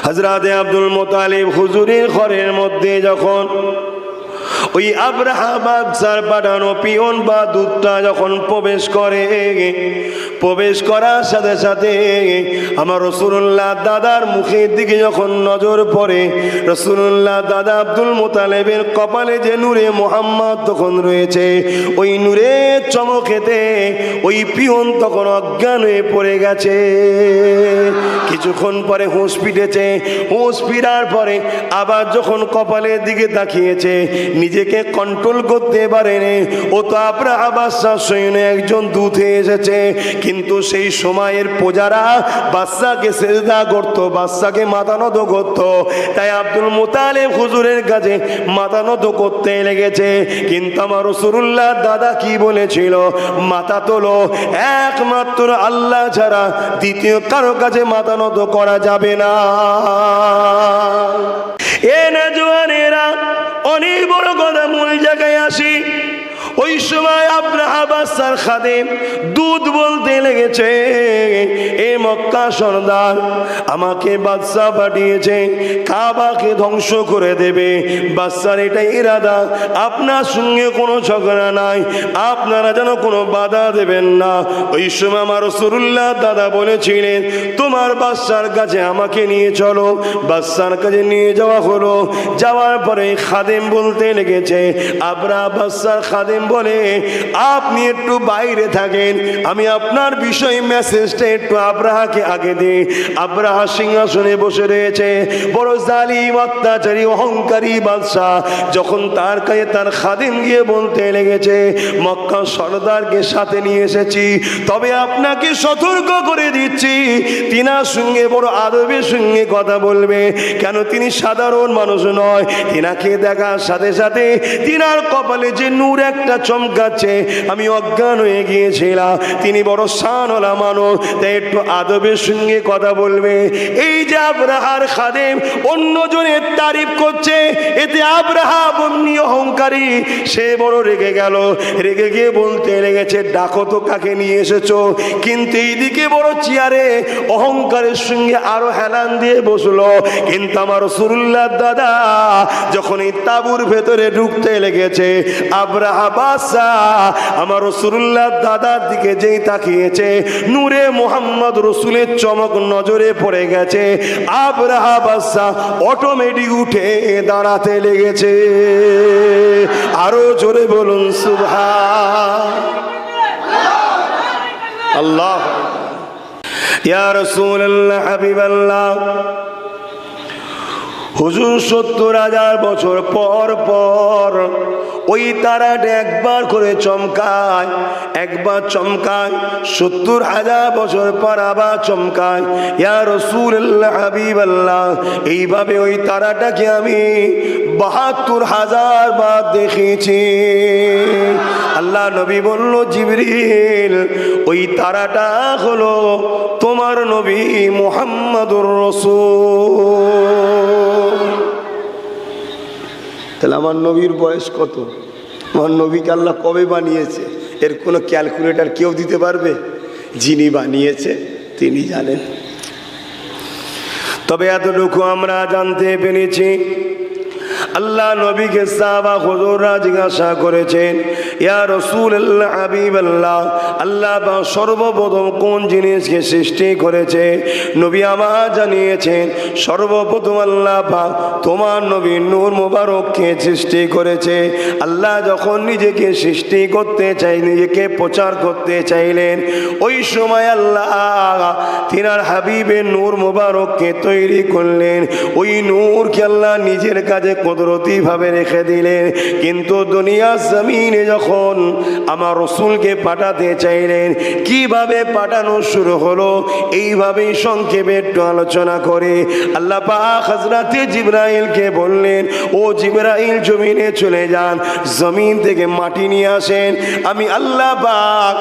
হযরতে Abdul Muttalib হুজুরের ঘরের মধ্যে যখন ওই আব্রাহা বাদশার পাঠানো পিয়ন বা দূতটা যখন প্রবেশ করে, প্রবেশ করার সাথে সাথে আমার রাসূলুল্লাহ দাদার মুখের দিকে যখন নজর পড়ে, রাসূলুল্লাহ দাদা আব্দুল মুত্তালিবের কপালে যে নূরে মুহাম্মদ তখন রয়েছে, ওই নূরের চমকেতে ওই পিয়ন তখন অজ্ঞান হয়ে পড়ে গেছে। কিছুক্ষণ পরে হুঁশ ফিরেছে, হুঁশ ফিরার পরে আবার যখন কপালের দিকে তাকিয়েছে, নিজেকে কন্ট্রোল করতে পারেনি। ও তো আব্রাহা বাদশার সৈন্যে একজন দূত এসেছে, কিন্তু সেই সময়ের প্রজারা বাদশাকে সেজদা করত, বাদশাকে মাথা নত করত, তাই আব্দুল মুত্তালিব হুজুরের কাছে মাথা নত করতে লেগেছে। কিন্তু আমার রাসূলুল্লাহ দাদা কি বলেছিল? মাথা তোলো, একমাত্র আল্লাহ ছাড়া দ্বিতীয় কারো কাছে মাথা নত করা যাবে না। এ নওজওয়ানেরা, অনেক বড় কথা মূল জায়গায় আসি। ওই সময় আব্রাহা বাদশার খাদেম দুধ বলতে লেগেছে, এ মক্কা সরদার, আমাকে বাদশা পাঠিয়েছে কাবাকে ধ্বংস করে দেবে। বাদশার এটাই ইরাদা, আপনার সঙ্গে কোনো ঝগড়া নাই, আপনারা যেন কোনো বাধা দেবেন না। ওই সময় আমার রাসূলুল্লাহ দাদা বলেছিলেন, তোমার বাদশার কাছে আমাকে নিয়ে চলো। বাদশার কাছে নিয়ে যাওয়া হলো। যাওয়ার পরে খাদেম বলতে লেগেছে, আব্রাহা বাদশার খাদেম বলে, আপনি একটু বাইরে থাকেন, আমি আপনার বিষয় মেসেজটা একটু আব্রাহাকে আগে দিই। আব্রাহা সিংহাসনে বসে রয়েছে, বড় জালিম অত্যাচারী অহংকারী বাদশা। যখন তার কাছে তার খাদেম গিয়ে বলতে লেগেছে, মক্কা সরদারকে সাথে নিয়ে এসেছি, তবে আপনাকে সতর্ক করে দিচ্ছি, তিনার সঙ্গে বড় আদবের সঙ্গে কথা বলবে, কেন তিনি সাধারণ মানুষ নয়। তিনাকে দেখার সাথে সাথে তিনার কপালে যে নূর একটা চমকাচ্ছে, আমি অজ্ঞান হয়ে গিয়েছিলাম। তিনি বড় শানওয়ালা মানুষ, তাই একটু আদবের সঙ্গে কথা বলবে। এই যে আব্রাহার খাদেম অন্যজনের তারিফ করছে, এতে আব্রাহা বন্যী অহংকারী, সে বড় রেগে গেল। রেগে গিয়ে বলতে লেগেছে, ডাকো তো কাকে নিয়ে এসেছো। কিন্তু এইদিকে বড় চেয়ারে অহংকারের সঙ্গে আরো হেলান দিয়ে বসলো। কিন্তু আমার রাসূলুল্লাহ দাদা যখন এই তাঁবুর ভেতরে ঢুকতে লেগেছে, আব্রাহা বাদশা আমার রাসূলুল্লাহ দাদার দিকে যেই তাকিয়েছে, নূরে মুহাম্মদ রাসূলের চমক নজরে পড়ে গেছে। আব্রাহা বাদশা অটোমেটিক উঠে দাঁড়াতে লেগেছে। আরো জোরে বলুন সুবহানাল্লাহ। ইয়া রাসূলুল্লাহ, হাবিবাল্লাহ, হুজুর ৭০,০০০ বছর পর পর ওই তারাটা একবার করে চমকায়, একবার চমকায়, ৭০,০০০ বছর পর আবার চমকায়। ইয়া রাসূলুল্লাহ, হাবিবাল্লাহ, এইভাবে ওই তারাটাকে আমি ৭২,০০০ বার দেখেছি। আল্লাহ নবী বলল, জিবরিল, ওই তারাটা হলো তোমার নবী মুহাম্মদুর রাসূল। তাহলে আমার নবীর বয়স কত? আমার নবীকে আল্লাহ কবে বানিয়েছে এর কোনো ক্যালকুলেটর কেউ দিতে পারবে? যিনি বানিয়েছে তিনি জানেন। তবে এতটুকু আমরা জানতে পেরেছি, আল্লাহ নবীকে সাহাবা হুজুররা জিজ্ঞাসা করেছেন, ইয়া রাসূলুল্লাহ, হাবিবাল্লাহ, আল্লাহ পাক সর্বপ্রথম কোন জিনিসকে সৃষ্টি করেছে? নবী আমার জানিয়েছেন, সর্বপ্রথম আল্লাহ পাক তোমার নবী নূর মুবারককে সৃষ্টি করেছে। আল্লাহ যখন নিজেকে সৃষ্টি করতে চাই, নিজেকে প্রচার করতে চাইলেন, ওই সময় আল্লাহ তিনার হাবিবের নূর মুবারককে তৈরি করলেন। ওই নূরকে আল্লাহ নিজের কাছে কুদরতি ভাবে রেখে দিলেন। কিন্তু দুনিয়া জমিনে যখন আমার রাসূলকে পাঠাতে চাইলেন, কিভাবে পাঠানো শুরু হলো, এইভাবেই সংক্ষেপে একটু আলোচনা করে আল্লাহ পাক হযরতে জিবরাইলকে বললেন, ও জিবরাইল, জমিনে চলে যান, জমিন থেকে মাটি নিয়ে আসেন, আমি আল্লাহ পাক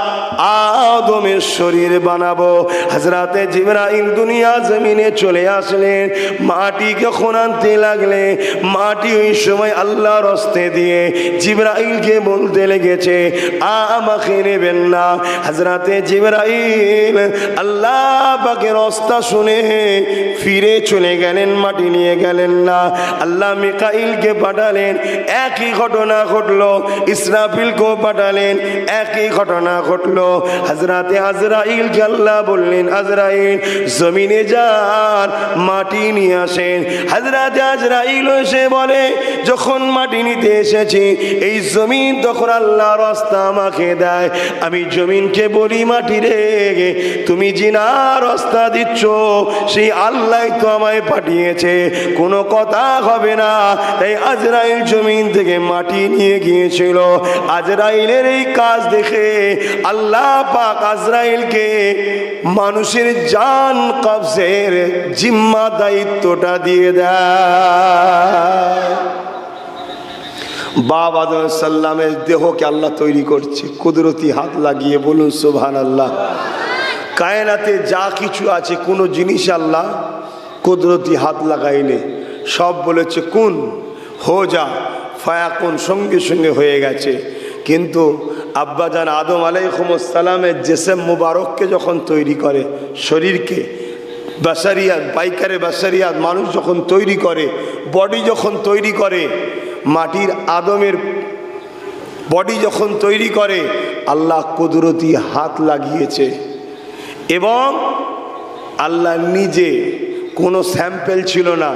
আদমের শরীর বানাবো। হযরতে জিবরাইল দুনিয়া জমিনে চলে আসলেন, মাটি যখন আনতে লাগলেন, মাটি মাটি ওই সময় আল্লাহর হস্তে দিয়ে জিবরাইলকে বলতে লেগেছে, আমাকে নেবেন না। হযরতে জিবরাইল আল্লাহ পাকের হস্তা শুনে ফিরে চলে গেলেন, মাটি নিয়ে গেলেন না। আল্লাহ মিকাইলকে পাঠালেন, একই ঘটনা ঘটলো। ইসরাফিলকেও পাঠালেন, একই ঘটনা ঘটলো। হযরতে আজরাইলকে আল্লাহ বললেন, আজরাইল জমিনে যান, মাটি নিয়ে আসেন। হযরতে আজরাইল এসে বলে, যখন মাটি নিতে এসেছি এই জমিন তখন আল্লাহর রাস্তা আমাকে দেয়। আমি জমিনকে বলি, মাটি রে তুমি জিনার রাস্তা দিচ্ছ, সেই আল্লাহ তো আমায় পাঠিয়েছে, কোনো কথা হবে না। তাই আজরাইল জমিন থেকে মাটি নিয়ে গিয়েছিল। আজরাইলের এই কাজ দেখে আল্লাহ পাক আজরাইলকে মানুষের জান কবজের জিম্মা দায়িত্বটা দিয়ে দেয়। বাবা আদম সাল্লামের দেহকে আল্লাহ তৈরি করছে কুদরতি হাত লাগিয়ে, বলুন সুবহানাল্লাহ। কায়নাতে যা কিছু আছে কোনো জিনিস আল্লাহ কুদরতি হাত লাগাইলে সব বলেছে কুন হো যা, ফায়াকুন, সঙ্গে সঙ্গে হয়ে গেছে। কিন্তু আব্বাজান আদম আলাইহিস সালামের জিসম মুবারককে যখন তৈরি করে, শরীরকে বাশারিয়াত, বাইকারে বাশারিয়াত, মানুষ যখন তৈরি করে, বডি যখন তৈরি করে, মাটির আদমের বডি যখন তৈরি করে, আল্লাহ কুদরতি হাত লাগিয়েছে। এবং আল্লাহ নিজে, কোনো স্যাম্পেল ছিল না,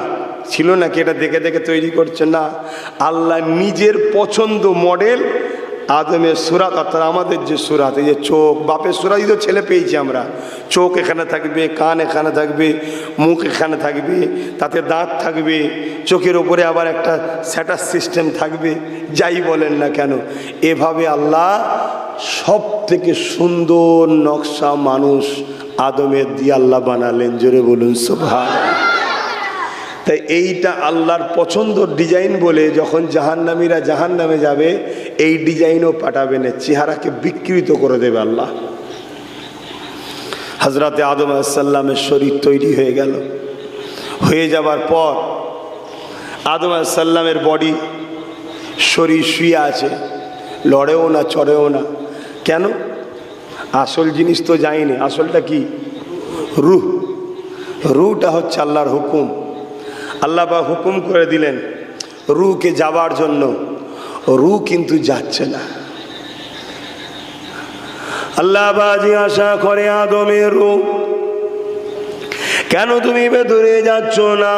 ছিল না কি এটা দেখে দেখে তৈরি করছে না, আল্লাহ নিজের পছন্দ মডেল আদমের সুরাত, অর্থাৎ আমাদের যে সুরাত, এই যে চোখ, বাপের সুরাতই তো ছেলে পেয়েছি আমরা। চোখ এখানে থাকবে, কান এখানে থাকবে, মুখ এখানে থাকবে, তাতে দাঁত থাকবে, চোখের ওপরে আবার একটা স্যাটার সিস্টেম থাকবে, যাই বলেন না কেন। এভাবে আল্লাহ সব থেকে সুন্দর নকশা মানুষ আদমের দিয়ে আল্লাহ বানালেন, জোরে বলুন সুবহানাল্লাহ। তাই এইটা আল্লাহর পছন্দর ডিজাইন বলে যখন জাহান্নামীরা জাহান্নামে যাবে, এই ডিজাইনও পাঠাবে না, চেহারাকে বিকৃত করে দেবে আল্লাহ। হযরতে আদম আলাইহিস সালামের শরীর তৈরি হয়ে গেল। হয়ে যাবার পর আদম আলাইহিস সালামের বডি, শরীর শুয়ে আছে, লড়েও না, চড়েও না। কেন? আসল জিনিস তো যায়নি। আসলটা কি? রূহ। রূহটা হচ্ছে আল্লাহর হুকুম। আল্লাহ পাক হুকুম করে দিলেন রূহকে যাবার জন্য, রূহ কিন্তু যাচ্ছে না। আল্লাহ পাক জিজ্ঞাসা করে, আদমের রূহ কেন তুমি ভেতরে যাচ্ছ না?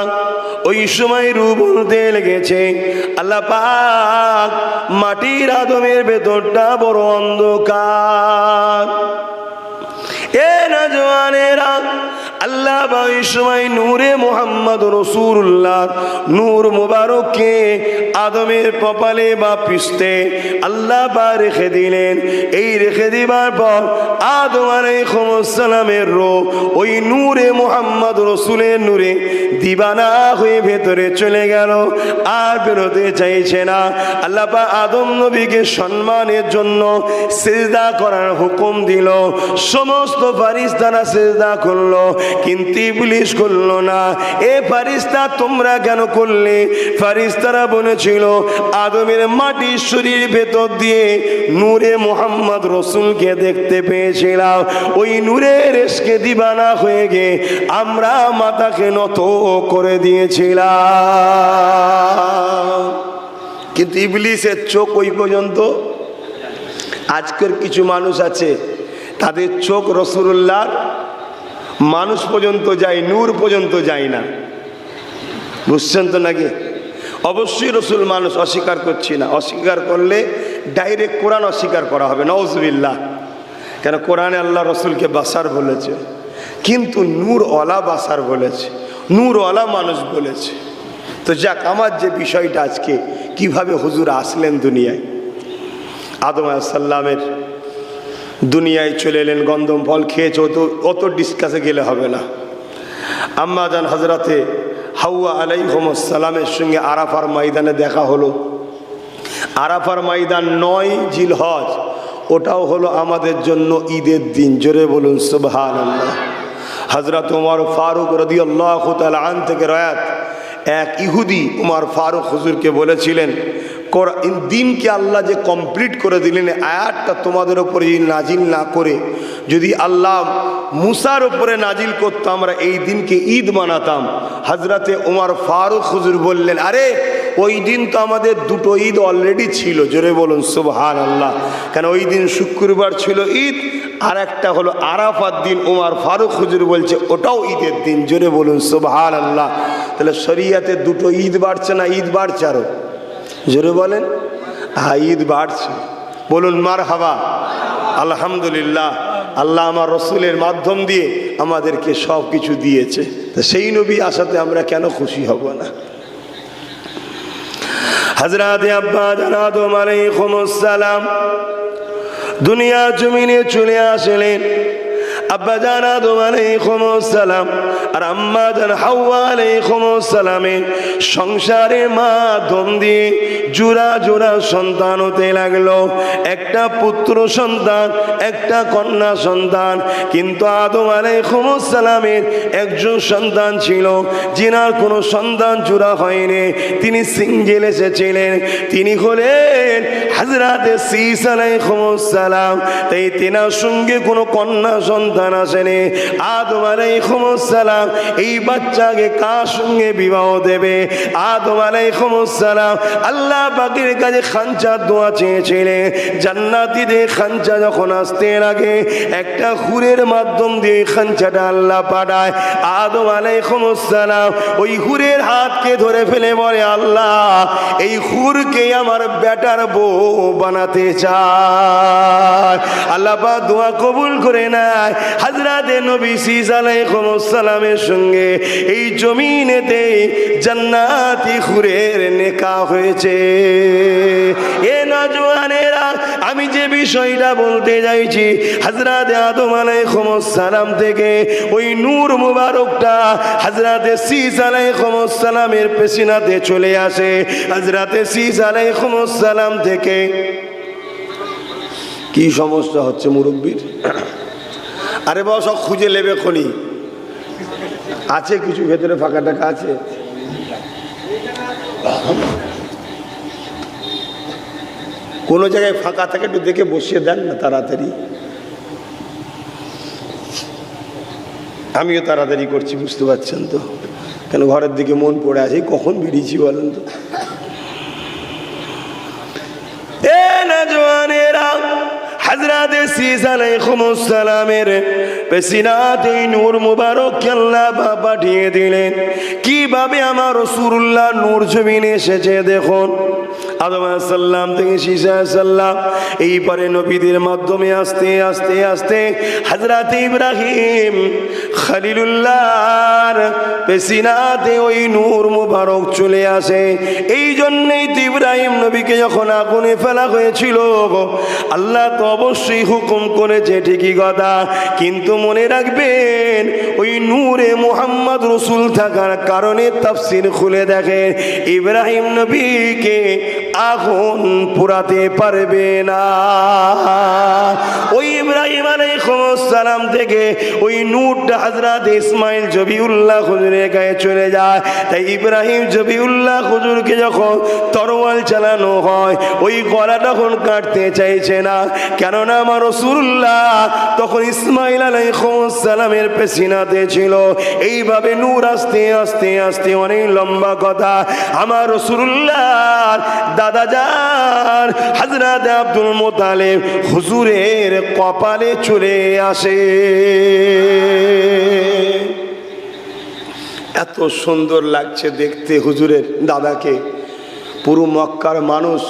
ওই সময় রূহ বলতে লেগেছে, আল্লাহ পাক মাটির আদমের ভেতরটা বড় অন্ধকার। এ নওজওয়ানেরা, আল্লাহ ওই সময় নূরে মুহাম্মদ রাসূলুল্লাহ নূর মুবারককে আদমের কপালে বা পৃষ্ঠে আল্লাহ বা রেখে দিলেন। এই রেখে দিবার পর আদম আলাইহিস সালামের রূহ ওই নূরে মুহাম্মদ রাসূলের নূরে দিবানা হয়ে ভেতরে চলে গেল, আর বেরোতে চাইছে না। আল্লাহ পাক আদম নবীকে সম্মানের জন্য সিজদা করার হুকুম দিল। সমস্ত ফেরেশতারা সিজদা করলো, কিন্তু ইবলিস করলো না। এ ফেরেশতা তোমরা কেন করলে? ফেরেশতারা বলেছিল, আদমের মাটির শরীর ভেতর দিয়ে নূরে মুহাম্মদ রাসূলকে দেখতে পেয়েছিলাম, ওই নূরের ইশকে দিবানা হয়ে গে আমরা মাথাকে নত করে দিয়েছিলাম। কিন্তু ইবলিসের চোখ ওই পর্যন্ত। আজকের কিছু মানুষ আছে তাদের চোখ রাসূলুল্লাহর মানুষ পর্যন্ত যায়, নূর পর্যন্ত যায় না। বুঝছেন তো নাকি? অবশ্যই রসুল মানুষ, অস্বীকার করছি না। অস্বীকার করলে ডাইরেক্ট কোরআন অস্বীকার করা হবে, নাউজুবিল্লাহ। কেন? কোরআনে আল্লাহ রসুলকে বাসার বলেছে, কিন্তু নূরওয়ালা বাসার বলেছে, নূরওয়ালা মানুষ বলেছে। তো যাক, আমার যে বিষয়টা আজকে, কিভাবে হুজুর আসলেন দুনিয়ায়। আদম আলাইহিস সালামের দুনিয়ায় চলে এলেন, গন্ধম ফল খেয়েছে, অত ডিসকাসে গেলে হবে না। আম্মা জান হজরতে হাওয়া আলাইহিস সালামের সঙ্গে আরাফার ময়দানে দেখা হলো। আরাফার ময়দান 9 জিলহজ, ওটাও হলো আমাদের জন্য ঈদের দিন, জোরে বলুন সুবহানাল্লাহ। হযরত ওমর ফারুক রাদিয়াল্লাহু তাআলা আন থেকে রয়াত, এক ইহুদি উমর ফারুক হুজুরকে বলেছিলেন, দিনকে আল্লাহ যে কমপ্লিট করে দিলেন, আয়াতটা তোমাদের ওপরে যদি নাজিল না করে যদি আল্লাহ মুসার ওপরে নাজিল করতো, আমরা এই দিনকে ঈদ মানাতাম। হজরতে উমর ফারুক হুজুর বললেন, আরে ওই দিন তো আমাদের দুটো ঈদ অলরেডি ছিল। জোরে বলুন সুবহানাল্লাহ। কেন ওই দিন শুক্রবার ছিল ঈদ, আর একটা হলো আরাফার দিন। উমর ফারুক হুজুর বলছে ওটাও ঈদের দিন। জোরে বলুন সুবহানাল্লাহ। তাহলে শরিয়াতে দুটো ঈদ বাড়ছে না ঈদ বাড়ছে? আরো জোরে বলেন। হ্যাঁ, ঈদ বাড়ছে। বলুন মারহাবা, আলহামদুলিল্লাহ। আল্লাহ আমার রসুলের মাধ্যম দিয়ে আমাদেরকে সব কিছু দিয়েছে, তো সেই নবী আসাতে আমরা কেন খুশি হব না? হযরত আব্বা জান আদম আলাইহিস সালাম দুনিয়া জমিনে চলে আসলেন। আব্বা জান আদম আলাইহিস সালাম আর আম্মা জান হাওয়া আলাইহিস সালামের সংসারের মাধ্যম দিয়ে জোড়া জোড়া সন্তান হতে লাগলো। একটা পুত্র সন্তান, একটা কন্যা সন্তান। কিন্তু আদম আলাইহিস সালামের একজন সন্তান ছিল, যিনার কোনো সন্তান জোড়া হয়নি, তিনি সিঙ্গেল এসেছিলেন। তিনি হলেন হযরত ঈসা আলাইহিস সালাম। তাই তেনার সঙ্গে কোনো কন্যা সন্তান আসেনি। আদম আলাইহিস সালাম এই বাচ্চাকে কার সঙ্গে বিবাহ দেবে? আদম আলাইহিস সালাম আল্লাহ পাকের কাছে খানচার দোয়া চেয়েছিলেন। জান্নাতীদের খানচা যখন আসতে লাগে, একটা হুরের মাধ্যম দিয়ে খানচাটা আল্লাহ পাঠায়। আদম আলাইহিস সালাম ওই হুরের হাতকে ধরে ফেলে বলে, আল্লাহ এই হুরকে আমার বেটার বউ বানাতে চায়। আল্লাহ পাক দোয়া কবুল করে নেয়। হযরত নবী ঈসা আলাইহিস সালামের সঙ্গে এই জমিনেতে জান্নাতি হুরের নেকাহ হয়েছে। এ নওজওয়ানেরা, আমি যে বিষয়টা বলতে যাইছি, হযরত আদম আলাইহিস সালাম থেকে ওই নূর মুবারকটা হযরত ঈসা আলাইহিস সালামের পেছনাতে চলে আসে। হযরত ঈসা আলাইহিস সালাম থেকে কি সমস্যা হচ্ছে মুরব্বির? আরে বাবা সব খুঁজে নেবে খনি আছে, কিছু ভেতরে ফাঁকা টাকা আছে। কোনো জায়গায় ফাঁকা থাকে একটু দেখে বসিয়ে দেন না তাড়াতাড়ি। আমিও তাড়াতাড়ি করছি, বুঝতে পারছেন তো? কেন ঘরের দিকে মন পড়ে আছে, কখন বেরিয়েছি বলেন তো? এ নওজওয়ানেরা, হযরত ঈসা আলাইহিস সালামের পেছনাতে নূর মুবারক আল্লাহ পাঠিয়ে দিলেন। কিভাবে আমার রাসূলুল্লাহ নূর জমিনে এসেছে দেখুন। আদম আলাইহিস সালাম থেকে ঈসা আলাইহিস সালাম, এইবারে নবীদের মাধ্যমে আস্তে আস্তে আস্তে হযরত ইব্রাহিম খলিলুল্লাহর পেছনাতে ওই নূর মুবারক চলে আসে। এই জন্যই তো ইব্রাহিম নবীকে যখন আগুনে ফেলা হয়েছিল, আল্লাহ তো অবশ্যই হুকুম করেছে, ঠিকই কথা, কিন্তু মনে রাখবেন ওই নূরে মুহাম্মদ রাসূল থাকার কারণে তাফসীর খুলে দেখেন, ইব্রাহিম নবীকে আগুন পোড়াতে পারবে না। ওই ইব্রাহিম আলাইহিস সালাম থেকে ওই নূরটা হযরত ইসমাইল জবিউল্লাহ হুজুরের গায়ে চলে যায়। তাই ইব্রাহিম জবিউল্লাহ হুজুরকে যখন তরোয়াল চালানো হয়, ওই গলা তখন কাটতে চাইছে না, কেননা আমার রাসূলুল্লাহ তখন ইসমাইল আলাইহিস সালামের পেছনাতে ছিল। এইভাবে নূর আস্তে আস্তে আস্তে, অনেক লম্বা কথা, আমার রাসূলুল্লাহ দাদা যান হযরত আব্দুল মুত্তালিব হুজুরের কপালে চলে আসে। এত সুন্দর লাগছে দেখতে হুজুরের দাদাকে। পুরো মক্কার মানুষ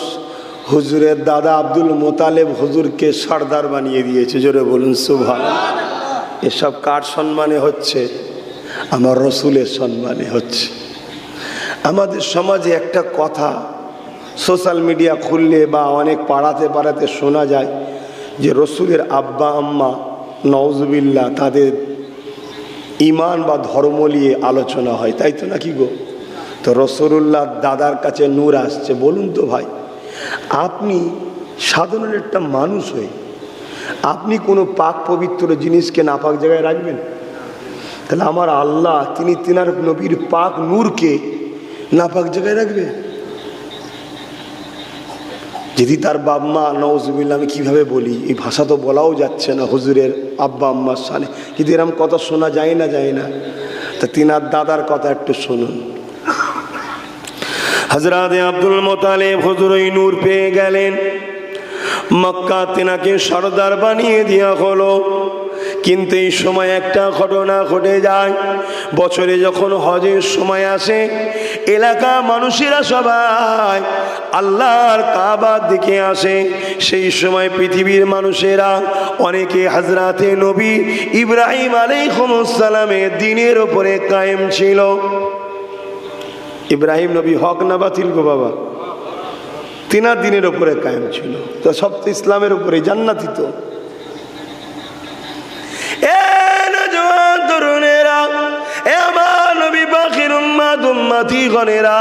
হুজুরের দাদা আব্দুল মুত্তালিব হুজুরকে সর্দার বানিয়ে দিয়েছে। জোরে বলুন সুবহানাল্লাহ। এসব কার সম্মানে হচ্ছে? আমার রসুলের সম্মানে হচ্ছে। আমাদের সমাজে একটা কথা সোশ্যাল মিডিয়া খুললে বা অনেক পাড়াতে পাড়াতে শোনা যায় যে রসুলের আব্বা আম্মা নওজুবিল্লাহ তাদের ইমান বা ধর্ম নিয়ে আলোচনা হয়, তাই তো নাকি গো? তো রসুলুল্লাহ দাদার কাছে নূর আসছে। বলুন তো ভাই, আপনি সাধারণ একটা মানুষ হয়ে আপনি কোনো পাক পবিত্র জিনিসকে নাপাক জায়গায় রাখবেন? তাহলে আমার আল্লাহ তিনি তিনার নবীর পাক নূরকে নাপাক জায়গায় রাখবে? যদি তার বাপ মা, নওজুবিল্লাহ, আমি কীভাবে বলি, এই ভাষা তো বলাও যাচ্ছে না হুজুরের আব্বা আম্মার সামনে, কিন্তু এরকম কথা শোনা যায় না, যায় না। তা তিনার দাদার কথা একটু শুনুন। হযরত আব্দুল মুত্তালিব হুজুর ওই নূর পেয়ে গেলেন, মক্কা তিনাকে সরদার বানিয়ে দেওয়া হলো। কিন্তু এই সময় একটা ঘটনা ঘটে যায়। বছরে যখন হজের সময় আসে, এলাকা মানুষেরা সবাই আল্লাহর কাবার দিকে আসে। সেই সময় পৃথিবীর মানুষেরা অনেকে হযরতে নবী ইব্রাহিম আলাইহিস সালামের দ্বীনের উপরে কায়েম ছিল। ইব্রাহিম নবী হক না বাতিল গো বাবা? তিনার দ্বীনের উপরে কায়েম ছিল। তো সব তো ইসলামের উপরে, জান্নাতি তো। তরুণেরা, আমার নবী পাখির উম্মতি গণেরা,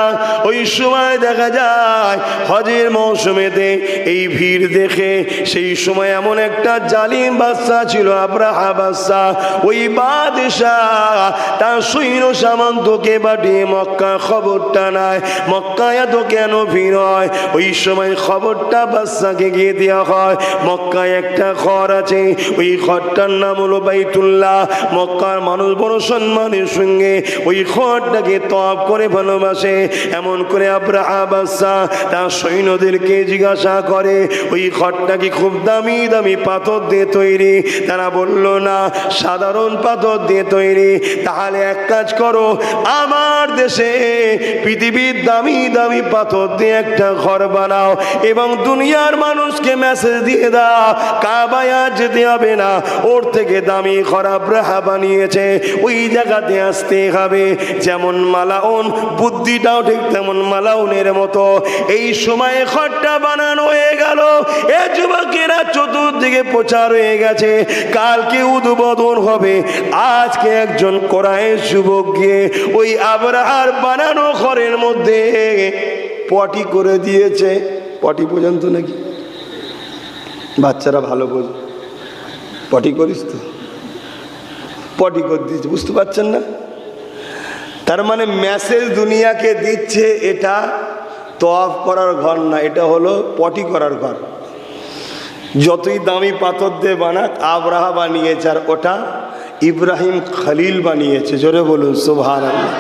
ওই সময় দেখা যায় হজের মৌসুমেতে এই ভিড় দেখে সেই সময় এমন একটা জালিম বাদশা ছিল, আব্রাহা বাদশা। ওই বাদশাহ তার সৈন্য সামন্তকে পাঠিয়ে মক্কা খবরটা নেয়, মক্কায় এত কেন ভিড় হয়। ওই সময় খবরটা বাদশাকে গিয়ে দেওয়া হয়, মক্কায় একটা ঘর আছে, ওই ঘরটার নাম হলো বাইতুল্লাহ। মক্কার মানুষ বড় সম্মানের সঙ্গে ওই ঘরটাকে তওয়াফ করে ভালোবাসে। এমন করে আব্রাহা বাদশা তার সৈন্যদেরকে জিজ্ঞাসা করে, ওই ঘরটা কি খুব দামি দামি পাথর দিয়ে তৈরি? তারা বলল না, সাধারণ পাথর দিয়ে তৈরি। তাহলে এক কাজ করো, আমার দেশে পৃথিবীর দামি দামি পাথর দিয়ে একটা ঘর বানাও এবং দুনিয়ার মানুষকে মেসেজ দিয়ে দাও কাবায় যেতে হবে না, ওর থেকে দামি ঘর আব্রাহা বানিয়েছে, ওই জায়গাতে আসতে হবে। যেমন মালাউন, বুদ্ধিটাও ঠিক তেমন মালাউনের মতো। এই সময়ে ঘরটা বানানো হয়ে গেল। এ যুবকেরা চতুর্দিকে প্রচার হয়ে গেছে, কালকে উদ্বোধন হবে। আজকে একজন কোরাইশ যুবক গিয়ে ওই আব্রাহার বানানো ঘরের মধ্যে পটি করে দিয়েছে। পটি পর্যন্ত নাকি বাচ্চারা ভালো বোঝে, পটি করিস তো, পটি করে দিয়েছে, বুঝতে পারছেন না? তার মানে মেসেজ দুনিয়াকে দিচ্ছে, এটা তওয়াফ করার ঘর না, এটা হলো পটি করার ঘর। যতই দামি পাথর দিয়ে বানাক, আব্রাহা বানিয়েছে, আর ওটা ইব্রাহিম খলিল বানিয়েছে। জোরে বলুন সুবহানাল্লাহ।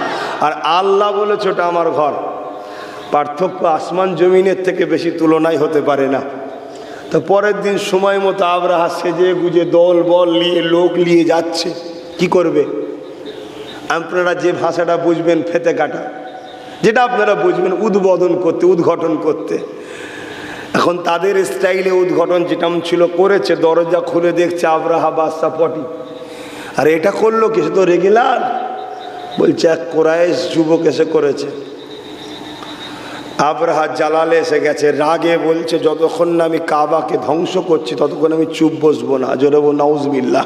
আর আল্লাহ বলেছে ওটা আমার ঘর। পার্থক্য আসমান জমিনের থেকে বেশি তুলনায় হতে পারে না। তো পরের দিন সময় মতো আব্রাহা সেজে গুজে দল বল নিয়ে লোক নিয়ে যাচ্ছে। কি করবে? আপনারা যে ভাষাটা বুঝবেন ফেতে কাটা, যেটা আপনারা বুঝবেন উদ্বোধন করতে, উদ্ঘাটন করতে। এখন তাদের স্টাইলে উদ্ঘাটন যেটা ছিল করেছে, দরজা খুলে দেখছে আব্রাহা বাদশা পটি। আর এটা করলো কিছু তো রেগুলার, বলছে এক কোরাইশ যুবক এসে করেছে। আব্রাহা জালালে এসে গেছে, রাগে বলছে যতক্ষণ না আমি কাবাকে ধ্বংস করছি ততক্ষণ আমি চুপ বসবো না। জোরে বল নাউজুবিল্লাহ।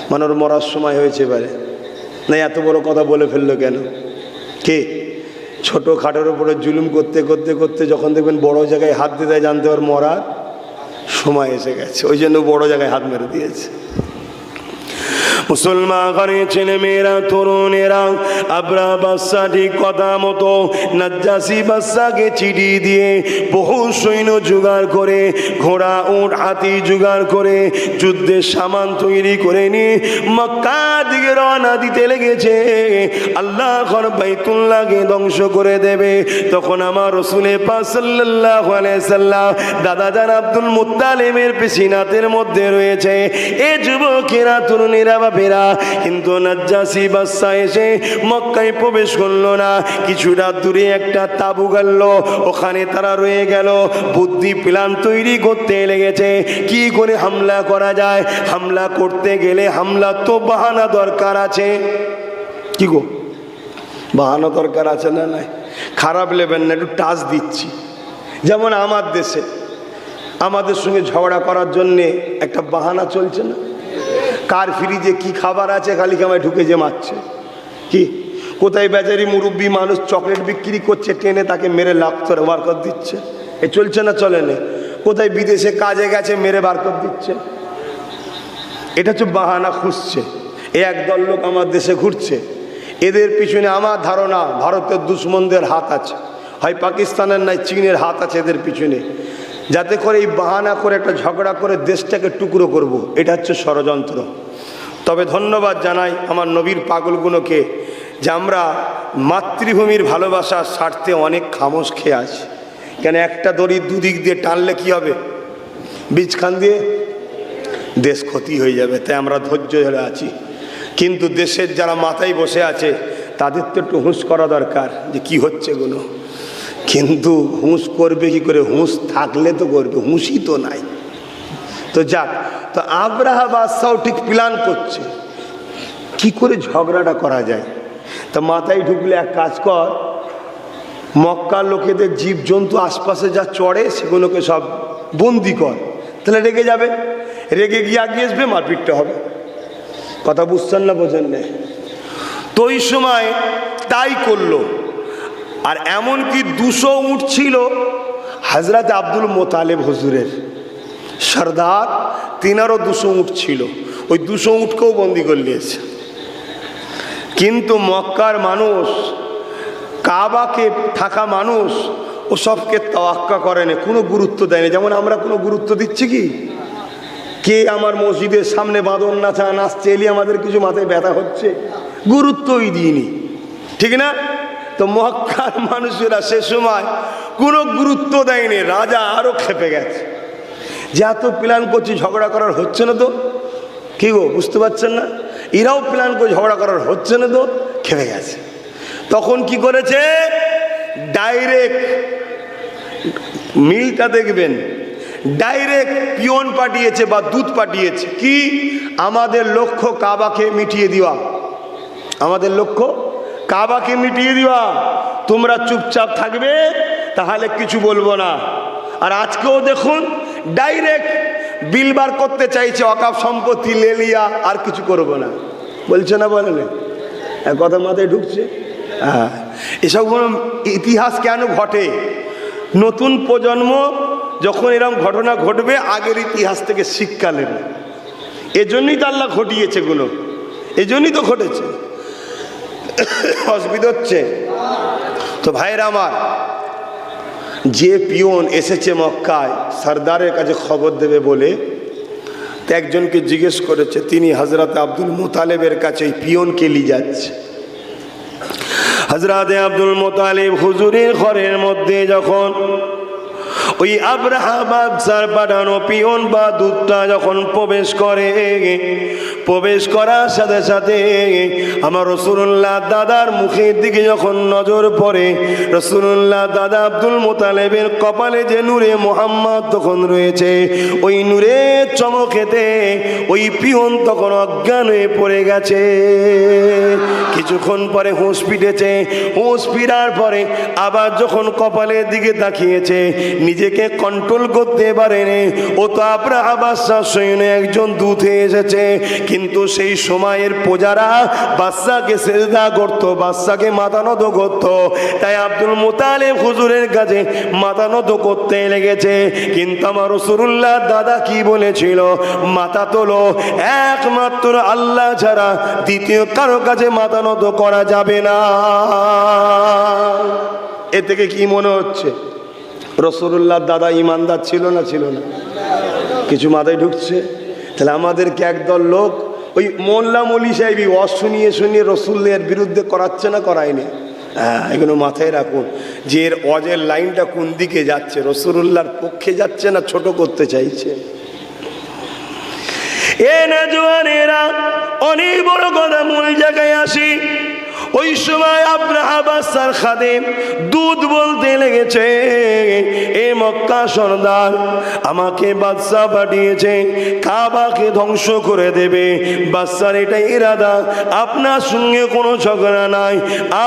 মানে ওর মরার সময় হয়েছে এবারে না, এত বড় কথা বলে ফেললো কেন? কে? ছোটো খাটোর উপরে জুলুম করতে করতে করতে যখন দেখবেন বড় জায়গায় হাত দিতে জানতে ওর মরার সময় এসে গেছে, ওই জন্য বড় জায়গায় হাত মেরে দিয়েছে। মুসলমান ঘরের ছেলে মেয়েরা, তরুণেরা, আব্রাহা বাদশা ঠিক কথা মতো নাজ্জাসী বাদশাকে চিঠি দিয়ে বহু সৈন্য জোগাড় করে, ঘোড়া উট হাতি জোগাড় করে, যুদ্ধের সামান তৈরি করে নিয়ে মক্কা দিকে রওনা দিতে লেগেছে। আল্লাহ ঘর বাইতুল্লাহকে ধ্বংস করে দেবে। তখন আমার রাসূল পাক সাল্লাল্লাহু আলাইহি সাল্লাম দাদা জান আব্দুল মুত্তালিবের পিছিনাতের মধ্যে রয়েছে। এ যুবকেরা, তরুণেরা, বাপেরা, কিন্তু নাজ্জাসী বাদশা এসে মক্কায় প্রবেশ করলো না। কিছুটা দূরে একটা তাঁবু গাড়ল, ওখানে তারা রয়ে গেল। বুদ্ধি প্ল্যান তৈরি করতে লেগেছে, কি করে হামলা করা যায়। হামলা করতে গেলে হামলা তো বাহানা দরকার আছে। কি গো, বাহানা দরকার আছে না? নাই, খারাপ নেবেন না, একটু টাচ দিচ্ছি। যেমন আমার দেশে আমাদের সঙ্গে ঝগড়া করার জন্যে একটা বাহানা চলছে না, কার ফ্রিজে কি খাবার আছে খালি কামায় ঢুকে যে মারছে। কি কোথায় বেচারি মুরব্বী মানুষ চকলেট বিক্রি করছে, টেনে তাকে মেরে লাভ করে বার করে দিচ্ছে। এ চলছে না? চলে না? কোথায় বিদেশে কাজে গেছে, মেরে বার করে দিচ্ছে। এটা হচ্ছে বাহানা খুঁজছে। একদল লোক আমার দেশে ঘুরছে, এদের পিছনে আমার ধারণা ভারতের দুশ্মনদের হাত আছে, হয় পাকিস্তানের নাই চীনের হাত আছে এদের পিছনে, যাতে করে এই বাহানা করে একটা ঝগড়া করে দেশটাকে টুকরো করব। এটা হচ্ছে ষড়যন্ত্র। তবে ধন্যবাদ জানাই আমার নবীর পাগলগুলোকে যে আমরা মাতৃভূমির ভালোবাসার স্বার্থে অনেক খামোশ খেয়ে আছি। কেন একটা দড়ি দুদিক দিয়ে টানলে কি হবে? বীজখান দিয়ে দেশ ক্ষতি হয়ে যাবে, তাই আমরা ধৈর্য ধরে আছি। কিন্তু দেশের যারা মাথায় বসে আছে তাদের তো একটু হুঁশ করা দরকার যে কি হচ্ছে এগুলো। কিন্তু হুঁশ করবে কি করে? হুঁশ থাকলে তো করবে, হুঁশই তো নাই। তো যাক, তো আব্রাহা বাদশাও ঠিক প্ল্যান করছে কি করে ঝগড়াটা করা যায়। তা মাথায় ঢুকলে এক কাজ কর, মক্কার লোকেদের জীবজন্তু আশপাশে যা চড়ে সেগুলোকে সব বন্দি কর, তাহলে রেগে যাবে, রেগে গিয়ে আগিয়ে আসবে, মারপিটটা হবে। কথা বুঝছেন না বোঝেন না? তো ওই সময় তাই করলো। আর এমনকি 200 উট ছিল হযরত আব্দুল মোতালেব হুজুরের সর্দার, তিনারও 200 উট ছিল। ওই 200 উটকেও বন্দি করে নিয়েছে। কিন্তু মক্কার মানুষ, কাবাকে থাকা মানুষ ও সবকে তাওয়াক্কা করে না, কোনো গুরুত্ব দেয় না। যেমন আমরা কোনো গুরুত্ব দিচ্ছি কি? কে আমার মসজিদের সামনে বাঁদর নাচা নাচছে এলি আমাদের কিছু মাথায় ব্যথা হচ্ছে? গুরুত্বই দিইনি, ঠিক না? তো মক্কার মানুষেরা সে সময় কোনো গুরুত্ব দেয়নি। রাজা আরো খেপে গেছে যে এত প্ল্যান করছি, ঝগড়া করার হচ্ছে না তো। কি গো, বুঝতে পারছেন না? এরাও প্ল্যান করে ঝগড়া করার হচ্ছে না তো, খেপে গেছে। তখন কি করেছে? ডাইরেক্ট মিলটা দেখবেন, ডাইরেক্ট পিয়ন পাঠিয়েছে বা দূত পাঠিয়েছে। কি? আমাদের লক্ষ্য কাবাকে মিটিয়ে দেওয়া, আমাদের লক্ষ্য কাবাকে মিটিয়ে দেওয়া। তোমরা চুপচাপ থাকবে, তাহলে কিছু বলবো না। আর আজকেও দেখুন ডাইরেক্ট বিল বার করতে চাইছে, ওয়াকফ সম্পত্তি লেলিয়া, আর কিছু করব না বলছে না, বলে না? কথা মাথায় ঢুকছে? হ্যাঁ, এসব কোনো ইতিহাস কেন ঘটে? নতুন প্রজন্ম যখন এরকম ঘটনা ঘটবে আগের ইতিহাস থেকে শিক্ষা নেবে। এজন্যই তো আল্লাহ ঘটিয়েছে গুলো, এজন্যই তো ঘটেছে। অসুবিধা হচ্ছে তো ভাইরা আমার। যে পিয়ন এসেছে মক্কায় সরদারের কাছে খবর দেবে বলে, তো একজনকে জিজ্ঞেস করেছে, তিনি হযরত আব্দুল মোতালেবের কাছে পিয়নকে নিয়ে যাচ্ছে। হযরত আব্দুল মোতালেব হুজুরের ঘরের মধ্যে যখন ওই আব্রাহা বাদশার পাঠানো পিয়ন বা দূতটা যখন প্রবেশ করে, প্রবেশ করার সাথে সাথে আমার রাসূলুল্লাহ দাদার মুখের দিকে যখন নজর পড়ে, রাসূলুল্লাহ দাদা আব্দুল মোতালেবের কপালে যে নূরে মুহাম্মদ তখন রয়েছে, ওই নূরের চমকেতে ওই পিয়ন তখন অজ্ঞান হয়ে পড়ে গেছে। কিছুক্ষণ পরে হুঁশ ফিরেছে, হুঁশ ফিরার পরে আবার যখন কপালের দিকে তাকিয়েছে, নিজেকে কন্ট্রোল করতে পারেনি। ও তো আব্রাহা বাদশার সৈন্যে একজন দূত এসেছে, কিন্তু সেই সময়ের প্রজারা বাদশাকে সেজদা করত, বাদশাকে মাথা নত করত। তাই আব্দুল মোতালেব হুজুরের কাছে মাথা নত করতে লেগেছে। কিন্তু আমার রাসূলুল্লাহ দাদা কি বলেছিল? মাথা তোলো, একমাত্র আল্লাহ ছাড়া দ্বিতীয় কারো কাছে মাথা নত করা যাবে না। এ থেকে কি মনে হচ্ছে? রাসূলুল্লাহ দাদা ইমানদার ছিল না ছিল না? কিছু মাথায় ঢুকছে? তাহলে আমাদেরকে একদল লোক ওই মোল্লা মৌলী সাহেবই শুনিয়ে শুনিয়ে রাসূলের বিরুদ্ধে করাচ্ছে না, করায়নি? হ্যাঁ, এগুলো মাথায় রাখুন যে এর অজের লাইনটা কোন দিকে যাচ্ছে। রাসূলুল্লাহর পক্ষে যাচ্ছে না ছোট করতে চাইছে? এ না জওয়ানেরা, অনেক বড় কথা মূল জায়গায় আসি। ওই সময় আব্রাহা বাদশার খাদেম দুধ বলতে লেগেছে, এ মক্কা সরদার, আমাকে বাদশা পাঠিয়েছে কাবাকে ধ্বংস করে দেবে। বাদশার এটাই ইরাদা, আপনার সঙ্গে কোনো ঝগড়া নাই,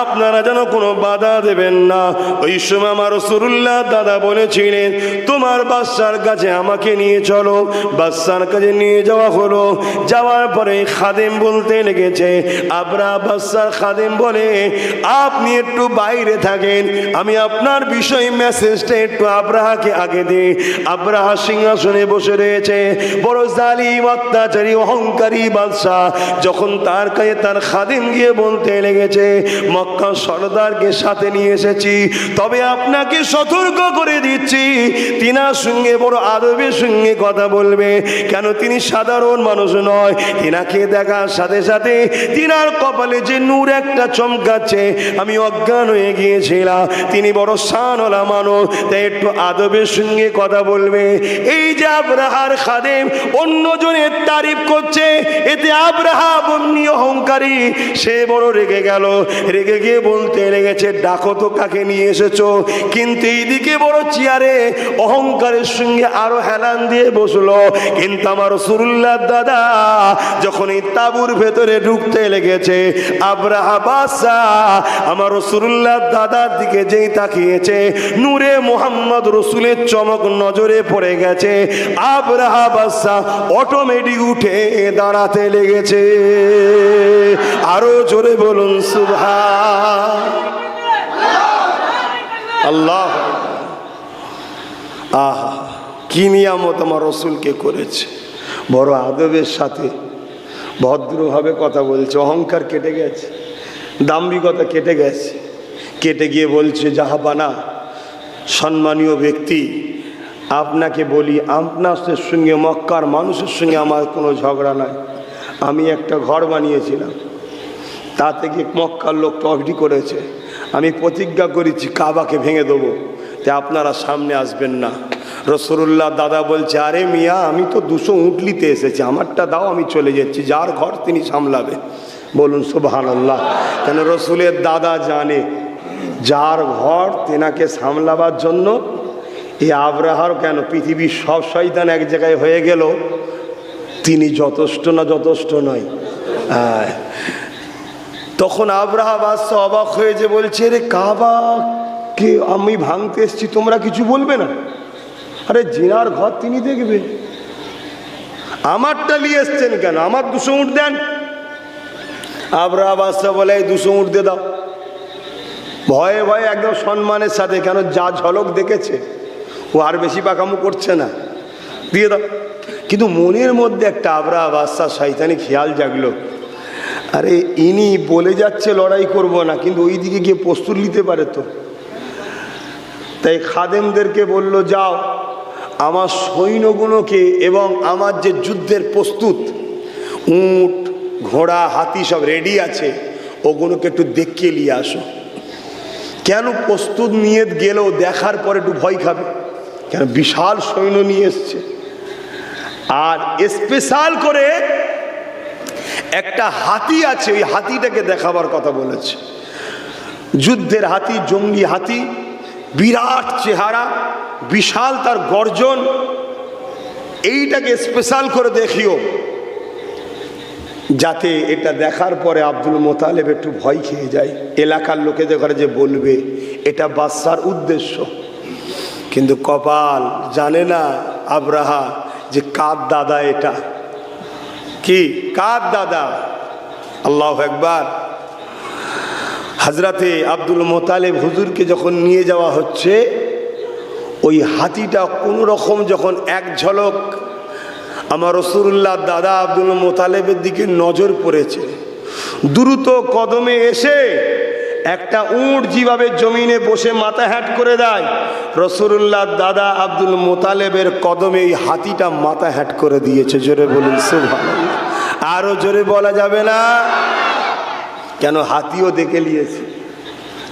আপনারা যেন কোনো বাধা দেবেন না। ওই সময় আমার রাসূলুল্লাহ দাদা বলেছিলেন, তোমার বাদশার কাছে আমাকে নিয়ে চলো। বাদশার কাছে নিয়ে যাওয়া হলো। যাওয়ার পরে খাদেম বলতে লেগেছে, আব্রাহা বাদশার খাদেম বলে, আপনি একটু বাইরে থাকেন, আমি আপনার বিষয় মেসেজটা একটু আব্রাহাকে আগে দিই। আব্রাহা সিংহাসনে বসে রয়েছে, বড় জালিম অত্যাচারী অহংকারী বাদশাহ। যখন তার কাছে তার খাদিম গিয়ে বলতে লেগেছে, মক্কা সর্দারকে সাথে নিয়ে এসেছি, তবে আপনাকে সতর্ক করে দিচ্ছি, তিনার সঙ্গে বড় আদবের সঙ্গে কথা বলবে। কেন? তিনি সাধারণ মানুষ নয়। তিনাকে দেখার সাথে সাথে তিনার কপালে যে নূর একটা চমকাচ্ছে, আমি অজ্ঞান হয়ে গিয়েছিলাম। তিনি বড় শানওয়ালা মানুষ, তাই একটু আদবের সঙ্গে কথা বলবে। এই যে আব্রাহার খাদেম অন্যজনের তারিফ করছে, এতে আব্রাহা বন্যী অহংকারী, সে বড় রেগে গেল। রেগে গিয়ে বলতে লেগেছে, ডাকো তো কাকে নিয়ে এসেছো। কিন্তু এইদিকে বড় চেয়ারে অহংকারের সঙ্গে আরো হেলান দিয়ে বসলো। কিন্তু আমার রাসূলুল্লাহ দাদা যখন এই তাঁবুর ভেতরে ঢুকতে লেগেছে, আব্রাহা বাদশাহ আমার রাসূলুল্লাহ দাদার দিকে যেই তাকিয়েছে, নূরে মুহাম্মদ রাসূলের চমক নজরে পড়ে গেছে। আব্রাহা বাদশাহ অটোমেটিক উঠে দাঁড়াতে লেগেছে। আরো জোরে বলুন সুবহান আল্লাহ। আহা, কি নিয়ামত আমার রসুলকে করেছে। বড় আদবের সাথে ভদ্রভাবে কথা বলছে, অহংকার কেটে গেছে, দাম্ভিকতা কেটে গেছে। কেটে গিয়ে বলছে, জাহাবানা সম্মানীয় ব্যক্তি, আপনাকে বলি, আপনার সঙ্গে মক্কার মানুষের সঙ্গে আমার কোনো ঝগড়া নাই। আমি একটা ঘর বানিয়েছিলাম, তা থেকে মক্কার লোক টফডি করেছে। আমি প্রতিজ্ঞা করেছি কাবাকে ভেঙে দেবো, তাই আপনারা সামনে আসবেন না। রাসূলুল্লাহ দাদা বলছে, আরে মিয়া, আমি তো 200 উট নিতে এসেছি, আমারটা দাও, আমি চলে যাচ্ছি, যার ঘর তিনি সামলাবে। বলুন সুবহানাল্লাহ। কেন? রসুলের দাদা জানে যার ঘর তেনাকে সামলাবার জন্য এই আব্রাহার, কেন পৃথিবীর সব শয়তান এক জায়গায় হয়ে গেল, তিনি যথেষ্ট না? যথেষ্ট নয়। তখন আব্রাহা বাদশাহ অবাক হয়ে যে বলছে, রে কাবাকে আমি ভাঙতে এসেছি, তোমরা কিছু বলবে না? আরে জিনার ঘর তিনি দেখবে, আমারটা নিয়ে এসছেন কেন? আমার 200 উট দেন। আব্রাহা বাদশাহ বলে, এই 200 উট দিয়ে দাও। ভয়ে ভয়ে একদম সম্মানের সাথে, কেন যা ঝলক দেখেছে ও আর বেশি পাকামো করছে না, দিয়ে দাও। কিন্তু মনের মধ্যে একটা আব্রাহা বাদশাহ শয়তানি খেয়াল জাগলো, আরে ইনি বলে যাচ্ছে লড়াই করব না, কিন্তু ওই দিকে গিয়ে প্রস্তুত নিতে পারে তো। তাই খাদেমদেরকে বলল, যাও আমার সৈন্যগুলোকে এবং আমার যে যুদ্ধের প্রস্তুত উট ঘোড়া হাতি সব রেডি আছে, ওগুলোকে একটু দেখিয়ে নিয়ে আসো। কেন? প্রস্তুত নিয়ে গেলেও দেখার পরে একটু ভয় খাবে, কেন বিশাল সৈন্য নিয়ে এসছে। আর স্পেশাল করে একটা হাতি আছে, ওই হাতিটাকে দেখাবার কথা বলেছে। যুদ্ধের হাতি, জঙ্গি হাতি, বিরাট চেহারা, বিশাল তার গর্জন, এইটাকে স্পেশাল করে দেখিও, যাতে এটা দেখার পরে আব্দুল মোতালেব একটু ভয় খেয়ে যায়, এলাকার লোকেদের ঘরে যে বলবে এটা বাদশার উদ্দেশ্য। কিন্তু কপাল জানে না আব্রাহা যে কার দাদা এটা, কি কার দাদা। আল্লাহু আকবার। হযরতে আব্দুল মোতালেব হুজুরকে যখন নিয়ে যাওয়া হচ্ছে, ওই হাতিটা কোনো রকম যখন এক ঝলক আমার রাসূলুল্লাহ দাদা আব্দুল মোতালেবের দিকে নজর পড়েছে, দ্রুত কদমে এসে একটা উট যেভাবে জমিনে বসে মাথা হ্যাট করে দেয়, রাসূলুল্লাহ দাদা আব্দুল মোতালেবের কদমে এই হাতিটা মাথা হ্যাট করে দিয়েছে। জোরে বলুন সুবহানাল্লাহ। আরো জোরে বলা যাবে না? কেন? হাতিও দেখে নিয়েছে,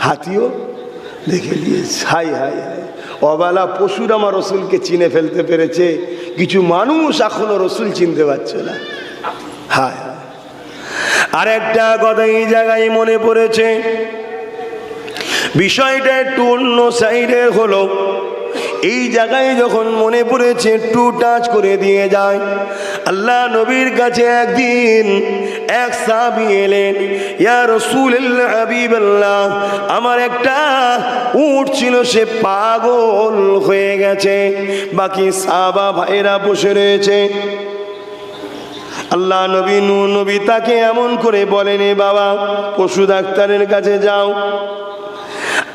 হাতিও দেখে নিয়েছে। হাই হাই হাই, অবালা পশুর আমার রসুলকে চিনে ফেলতে পেরেছে, কিছু মানুষ এখনো রসুল চিনতে পারছে না। হায় হায়। আর একটা কথা এই জায়গায় মনে পড়েছে, বিষয়টা একটু অন্য সাইডে হলো। এই জায়গায় যখন মনে পড়েছে একটু টাচ করে দিয়ে যায়। আল্লাহ নবীর কাছে একদিন এক সাহাবী এলেন, ইয়া রাসূলুল্লাহ হাবিবাল্লাহ, আমার একটা উট ছিল, সে পাগল হয়ে গেছে। বাকি সাহাবা ভাইরা বসে রয়েছে। আল্লাহ নবী নূহ নবী তাকে এমন করে বলেন, এ বাবা পশু ডাক্তারের কাছে যাও।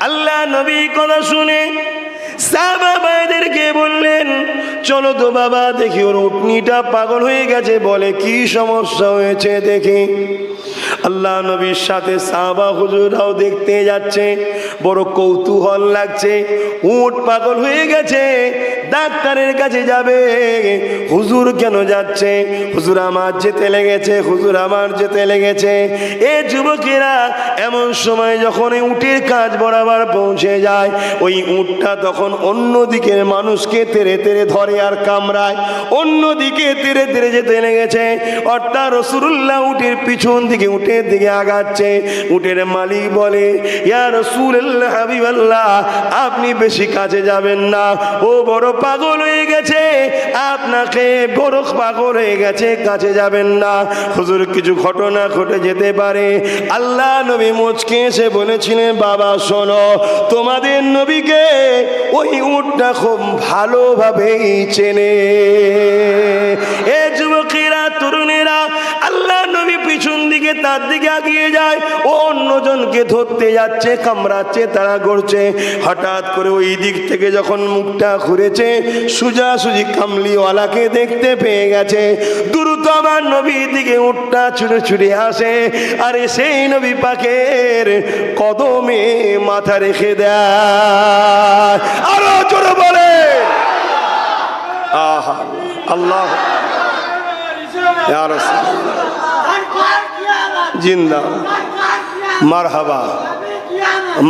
আল্লাহ নবী কথা শুনে সাহাবা ভাইদেরকে বললেন, চলো তো বাবা দেখি ওর উটনিটা পাগল হয়ে গেছে, বলে কি সমস্যা হয়েছে দেখি। আল্লাহ নবীর সাথে সাহাবা হুজুরাও দেখতে যাচ্ছে, বড় কৌতূহল লাগছে। উট পাগল হয়ে গেছে, ডাক্তারের কাছে যাবে। হুজুর কেন যাচ্ছে? হুজুর আমার যেতে লেগেছে, হুজুর আমার যেতে লেগেছে। এ যুবকেরা এমন সময় যখন এই উটের কাজ বরাবর পৌঁছে যায়, ওই উটটা তখন অন্যদিকের মানুষকে তেড়ে তেড়ে ধরে আর কামড়ায়, অন্যদিকে তেড়ে তেড়ে যেতে লেগেছে। অর্থাৎ রাসূলুল্লাহ উটের পিছন দিকে উটের দিকে আগাচ্ছে। উটের মালিক বলে, ইয়া রাসূলুল্লাহ হাবিবাল্লাহ, আপনি বেশি কাছে যাবেন না, ও বড় পাগল হয়ে গেছে, আপনাকে বড় পাগল হয়ে গেছে, কাছে যাবেন না, হুজুর কিছু ঘটনা ঘটে যেতে পারে। আল্লাহ নবী মুচকে এসে বলেছিলেন, বাবা শোনো, তোমাদের নবীকে ওই উটটা খুব ভালোভাবেই চেনে। এ যুবকেরা, তরুণেরা, আল্লাহ নবী পিছন দিকে তার দিকে আগিয়ে যায়, ও অন্যজনকে ধরতে যাচ্ছে, কামড়াচ্ছে, তারা করছে। হঠাৎ করে ওই দিক থেকে যখন মুখটা ঘুরেছে, সোজাসুজি কামলিওয়ালাকে দেখতে পেয়ে গেছে। দ্রুত আমার নবীর দিকে উটটা ছুটে ছুটে আসে, আরে সেই নবী পাকের কদমে মাথা রেখে দেয়। আরো জোরে বলে আহা আল্লাহ ইয়া রাসূলুল্লাহ জিন্দা মারহাবা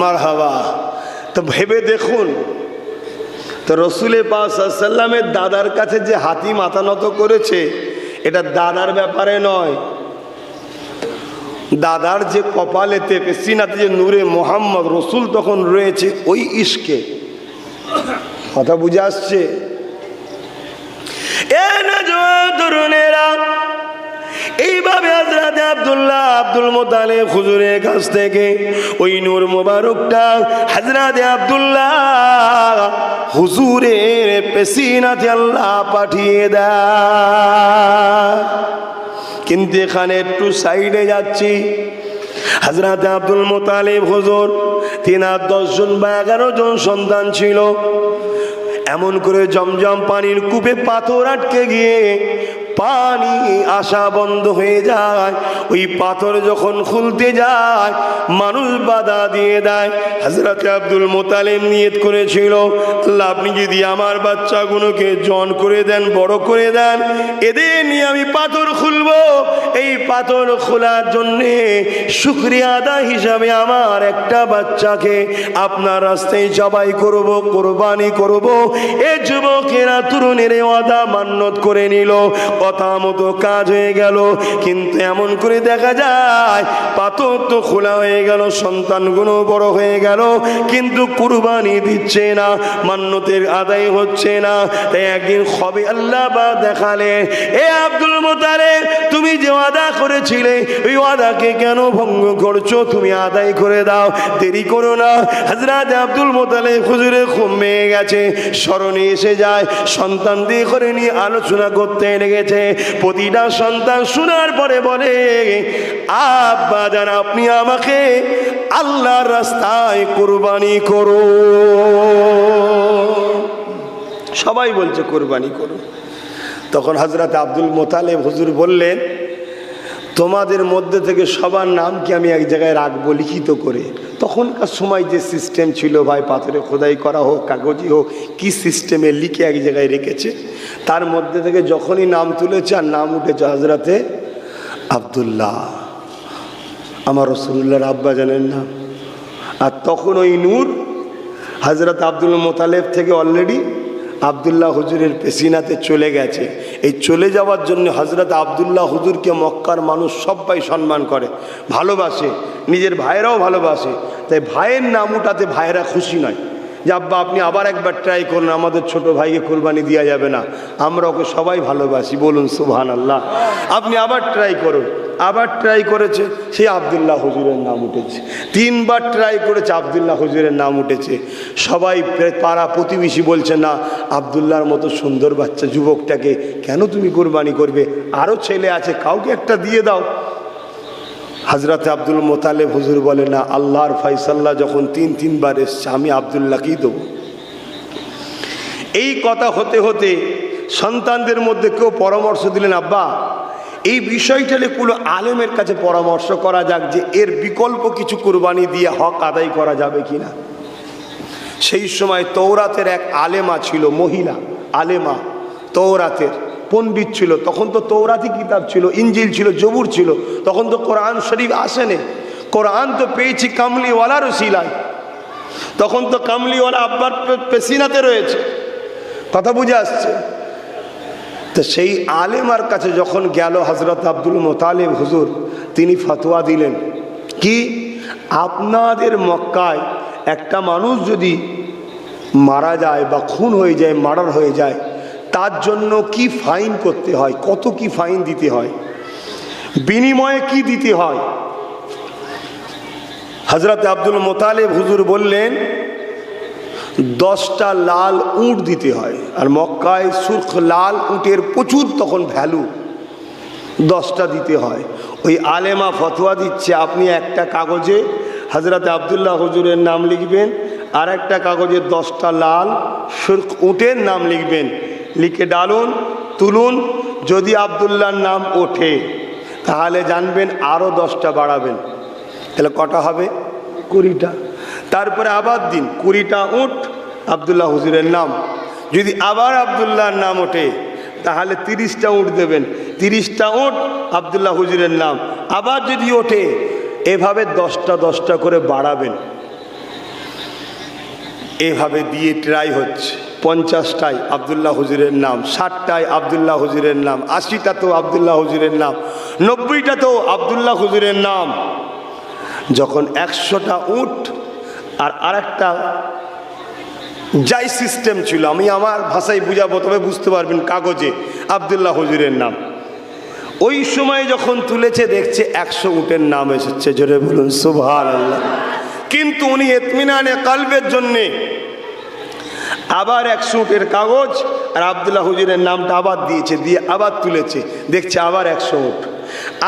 মারহাবা। তো ভেবে দেখুন, তো রসুল পাক সাল্লাল্লাহু আলাইহি ওয়াসাল্লামের দাদার কাছে যে হাতি মাথা নত করেছে, এটা দাদার ব্যাপারে নয়, দাদার যে কপালেতে সিনাতে যে নূরে মোহাম্মদ রসুল তখন রয়েছে, ওই ইশকে। কথা বুঝে আসছে? এ নওজোয়ান তরুণেরা, এইভাবে হযরত আব্দুল্লাহ আব্দুল মুত্তালিব হুজুরের কাছ থেকে ওই নূর মোবারকটা হযরত আব্দুল্লাহ হুজুরের পেশিনাতে আল্লাহ পাঠিয়ে দেয়। কিন্তু এখানে একটু সাইডে যাচ্ছি। হযরত আব্দুল মুত্তালিব হুজুর, তিনার 10 জন বা 11 জন সন্তান ছিল। এমন করে জমজম পানির কূপে পাথর আটকে গিয়ে পানি আসা বন্ধ হয়ে যায়। ওই পাথর যখন খুলতে যায়, মানুষ বাধা দিয়ে দেয়। হযরত আব্দুল মুত্তালিব নিয়ত করেছিল, আল্লাহ আপনি যদি আমার বাচ্চাগুলোকে জন করে দেন, বড় করে দেন, এদের নিয়ে আমি পাথর খুলবো। এই পাথর খোলার জন্যে শুকরিয়া আদায় হিসাবে আমার একটা বাচ্চাকে আপনার রাস্তায় জবাই করব, কোরবানি করব। এ যুবকেরা তরুণের ওয়াদা মান্যত করে নিল, কথা মতো কাজ হয়ে গেল। কিন্তু এমন করে দেখা যায়, পাথর তো খোলা হয়ে গেল, সন্তানগুলো বড় হয়ে গেল, কিন্তু কুরবানি দিচ্ছে না, মান্যতের আদায় হচ্ছে না। তাই একদিন হবে আল্লাহ বা দেখালে, এ আব্দুল মুত্তালিব, তুমি যে ওয়াদা করেছিলে, ওই ওয়াদাকে কেন ভঙ্গ করছো? তুমি আদায় করে দাও, দেরি করো না। হযরত আব্দুল মুত্তালিব হুজুরের ঘুম ভেঙে গেছে, স্মরণে এসে যায়, সন্তান দিয়ে করে নিয়ে আলোচনা করতে লেগেছে। প্রতিটা সন্তান শোনার পরে বলে, আব্বা জান, আপনি আমাকে আল্লাহর রাস্তায় কুরবানি করো। সবাই বলছে কুরবানি করো। তখন হযরত আব্দুল মুত্তালিব হুজুর বললেন, তোমাদের মধ্যে থেকে সবার নাম কি আমি এক জায়গায় রাখবো লিখিত করে? তখনকার সময় যে সিস্টেম ছিল ভাই, পাথরে খোদাই করা হোক, কাগজি হোক, কি সিস্টেমে লিখে এক জায়গায় রেখেছে, তার মধ্যে থেকে যখনই নাম তুলেছে আর নাম উঠেছে হযরতে আব্দুল্লাহ, আমার রাসূলুল্লাহর আব্বা জানেন না। আর তখন ওই নূর হযরত আব্দুল মুত্তালিব থেকে অলরেডি আব্দুল্লাহ হুজুরের পেশিনাতে চলে গেছে। এই চলে যাওয়ার জন্য হযরত আব্দুল্লাহ হুজুরকে মক্কার মানুষ সবাই সম্মান করে, ভালোবাসে, নিজের ভাইয়েরাও ভালোবাসে। তাই ভাইয়ের নাম উঠাতে ভাইয়েরা খুশি নয়, যে আব্বা আপনি আবার একবার ট্রাই করুন, আমাদের ছোট ভাইকে কোরবানি দেওয়া যাবে না, আমরা ওকে সবাই ভালোবাসি, বলুন সুবহানাল্লাহ। আপনি আবার ট্রাই করুন। আবার ট্রাই করেছে, সেই আবদুল্লাহ হুজুরের নাম উঠেছে। 3 বার ট্রাই করেছে, আবদুল্লাহ হুজুরের নাম উঠেছে। সবাই পাড়া প্রতিবেশী বলছে, না আবদুল্লাহর মতো সুন্দর বাচ্চা যুবকটাকে কেন তুমি কোরবানি করবে, আরও ছেলে আছে, কাউকে একটা দিয়ে দাও। হযরত আব্দুল মোতালেব হুজুর বলে, না আল্লাহর ফয়সালা যখন 3 বার এসছে, আমি আবদুল্লাহকেই দেবো। এই কথা হতে হতে সন্তানদের মধ্যে কেউ পরামর্শ দিলেন, আব্বা এই বিষয়টা কোনো আলেমের কাছে পরামর্শ করা যাক যে এর বিকল্প কিছু কোরবানি দিয়ে হক আদায় করা যাবে কিনা। সেই সময় তৌরাতের এক আলেমা ছিল, মহিলা আলেমা, তৌরাতের পণ্ডিত ছিল। তখন তো তৌরাতি কিতাব ছিল, ইঞ্জিল ছিল, জবুর ছিল, তখন তো কোরআন শরীফ আসেনি। কোরআন তো পেয়েছি কামলিওয়ালার ওসিলায়, তখন তো কামলিওয়ালা আব্বার পেশিনাতে রয়েছে। কথা বুঝে আসছে? তো সেই আলেমার কাছে যখন গেল হযরত আব্দুল মোতালেব হুজুর, তিনি ফতোয়া দিলেন কি, আপনাদের মক্কায় একটা মানুষ যদি মারা যায় বা খুন হয়ে যায়, মার্ডার হয়ে যায়, তার জন্য কি ফাইন করতে হয়, কত কি ফাইন দিতে হয়, বিনিময়ে কি দিতে হয়। হযরত আব্দুল মোতালেব হুজুর বললেন 10টা লাল উট দিতে হয়। আর মক্কায় সুরখ লাল উটের প্রচুর তখন ভ্যালু, 10টা দিতে হয়। ওই আলেমা ফতোয়া দিচ্ছে, আপনি একটা কাগজে হযরত আব্দুল্লাহ হুজুরের নাম লিখবেন, আর একটা কাগজে 10টা লাল সুরখ উটের নাম লিখবেন, লিখে ডালুন, তুলুন। যদি আব্দুল্লাহর নাম ওঠে তাহলে জানবেন আরও 10টা বাড়াবেন, তাহলে কটা হবে? 20টা। তারপরে আবার দিন 20টা উট আব্দুল্লাহ হুজুরের নাম। যদি আবার আব্দুল্লাহর নাম ওঠে তাহলে 30টা উট দেবেন, 30টা উট আব্দুল্লাহ হুজুরের নাম। আবার যদি ওঠে, এভাবে 10টা করে বাড়াবেন। এভাবে দিয়ে ট্রাই হচ্ছে। 50টায় আব্দুল্লাহ হুজুরের নাম, 60টায় আব্দুল্লাহ হুজুরের নাম, 80টা তো আব্দুল্লাহ হুজুরের নাম, 90টা তো আব্দুল্লাহ হুজুরের নাম। যখন 100টা উট আর আরেকটা যাই সিস্টেম ছিল, আমি আমার ভাষায় বুঝাবো, তবে বুঝতে পারবেন, কাগজে আব্দুল্লাহ হুজুরের নাম। ওই সময় যখন তুলেছে দেখছে 100 উটের নাম এসেছে, জোরে বলুন সুবহানাল্লাহ। কিন্তু উনি ইতমিনানে কলবের জন্যে আবার 100 উটের কাগজ আর আব্দুল্লাহ হুজুরের নামটা আবার দিয়েছে, দিয়ে আবার তুলেছে, দেখছে আবার 100 উট।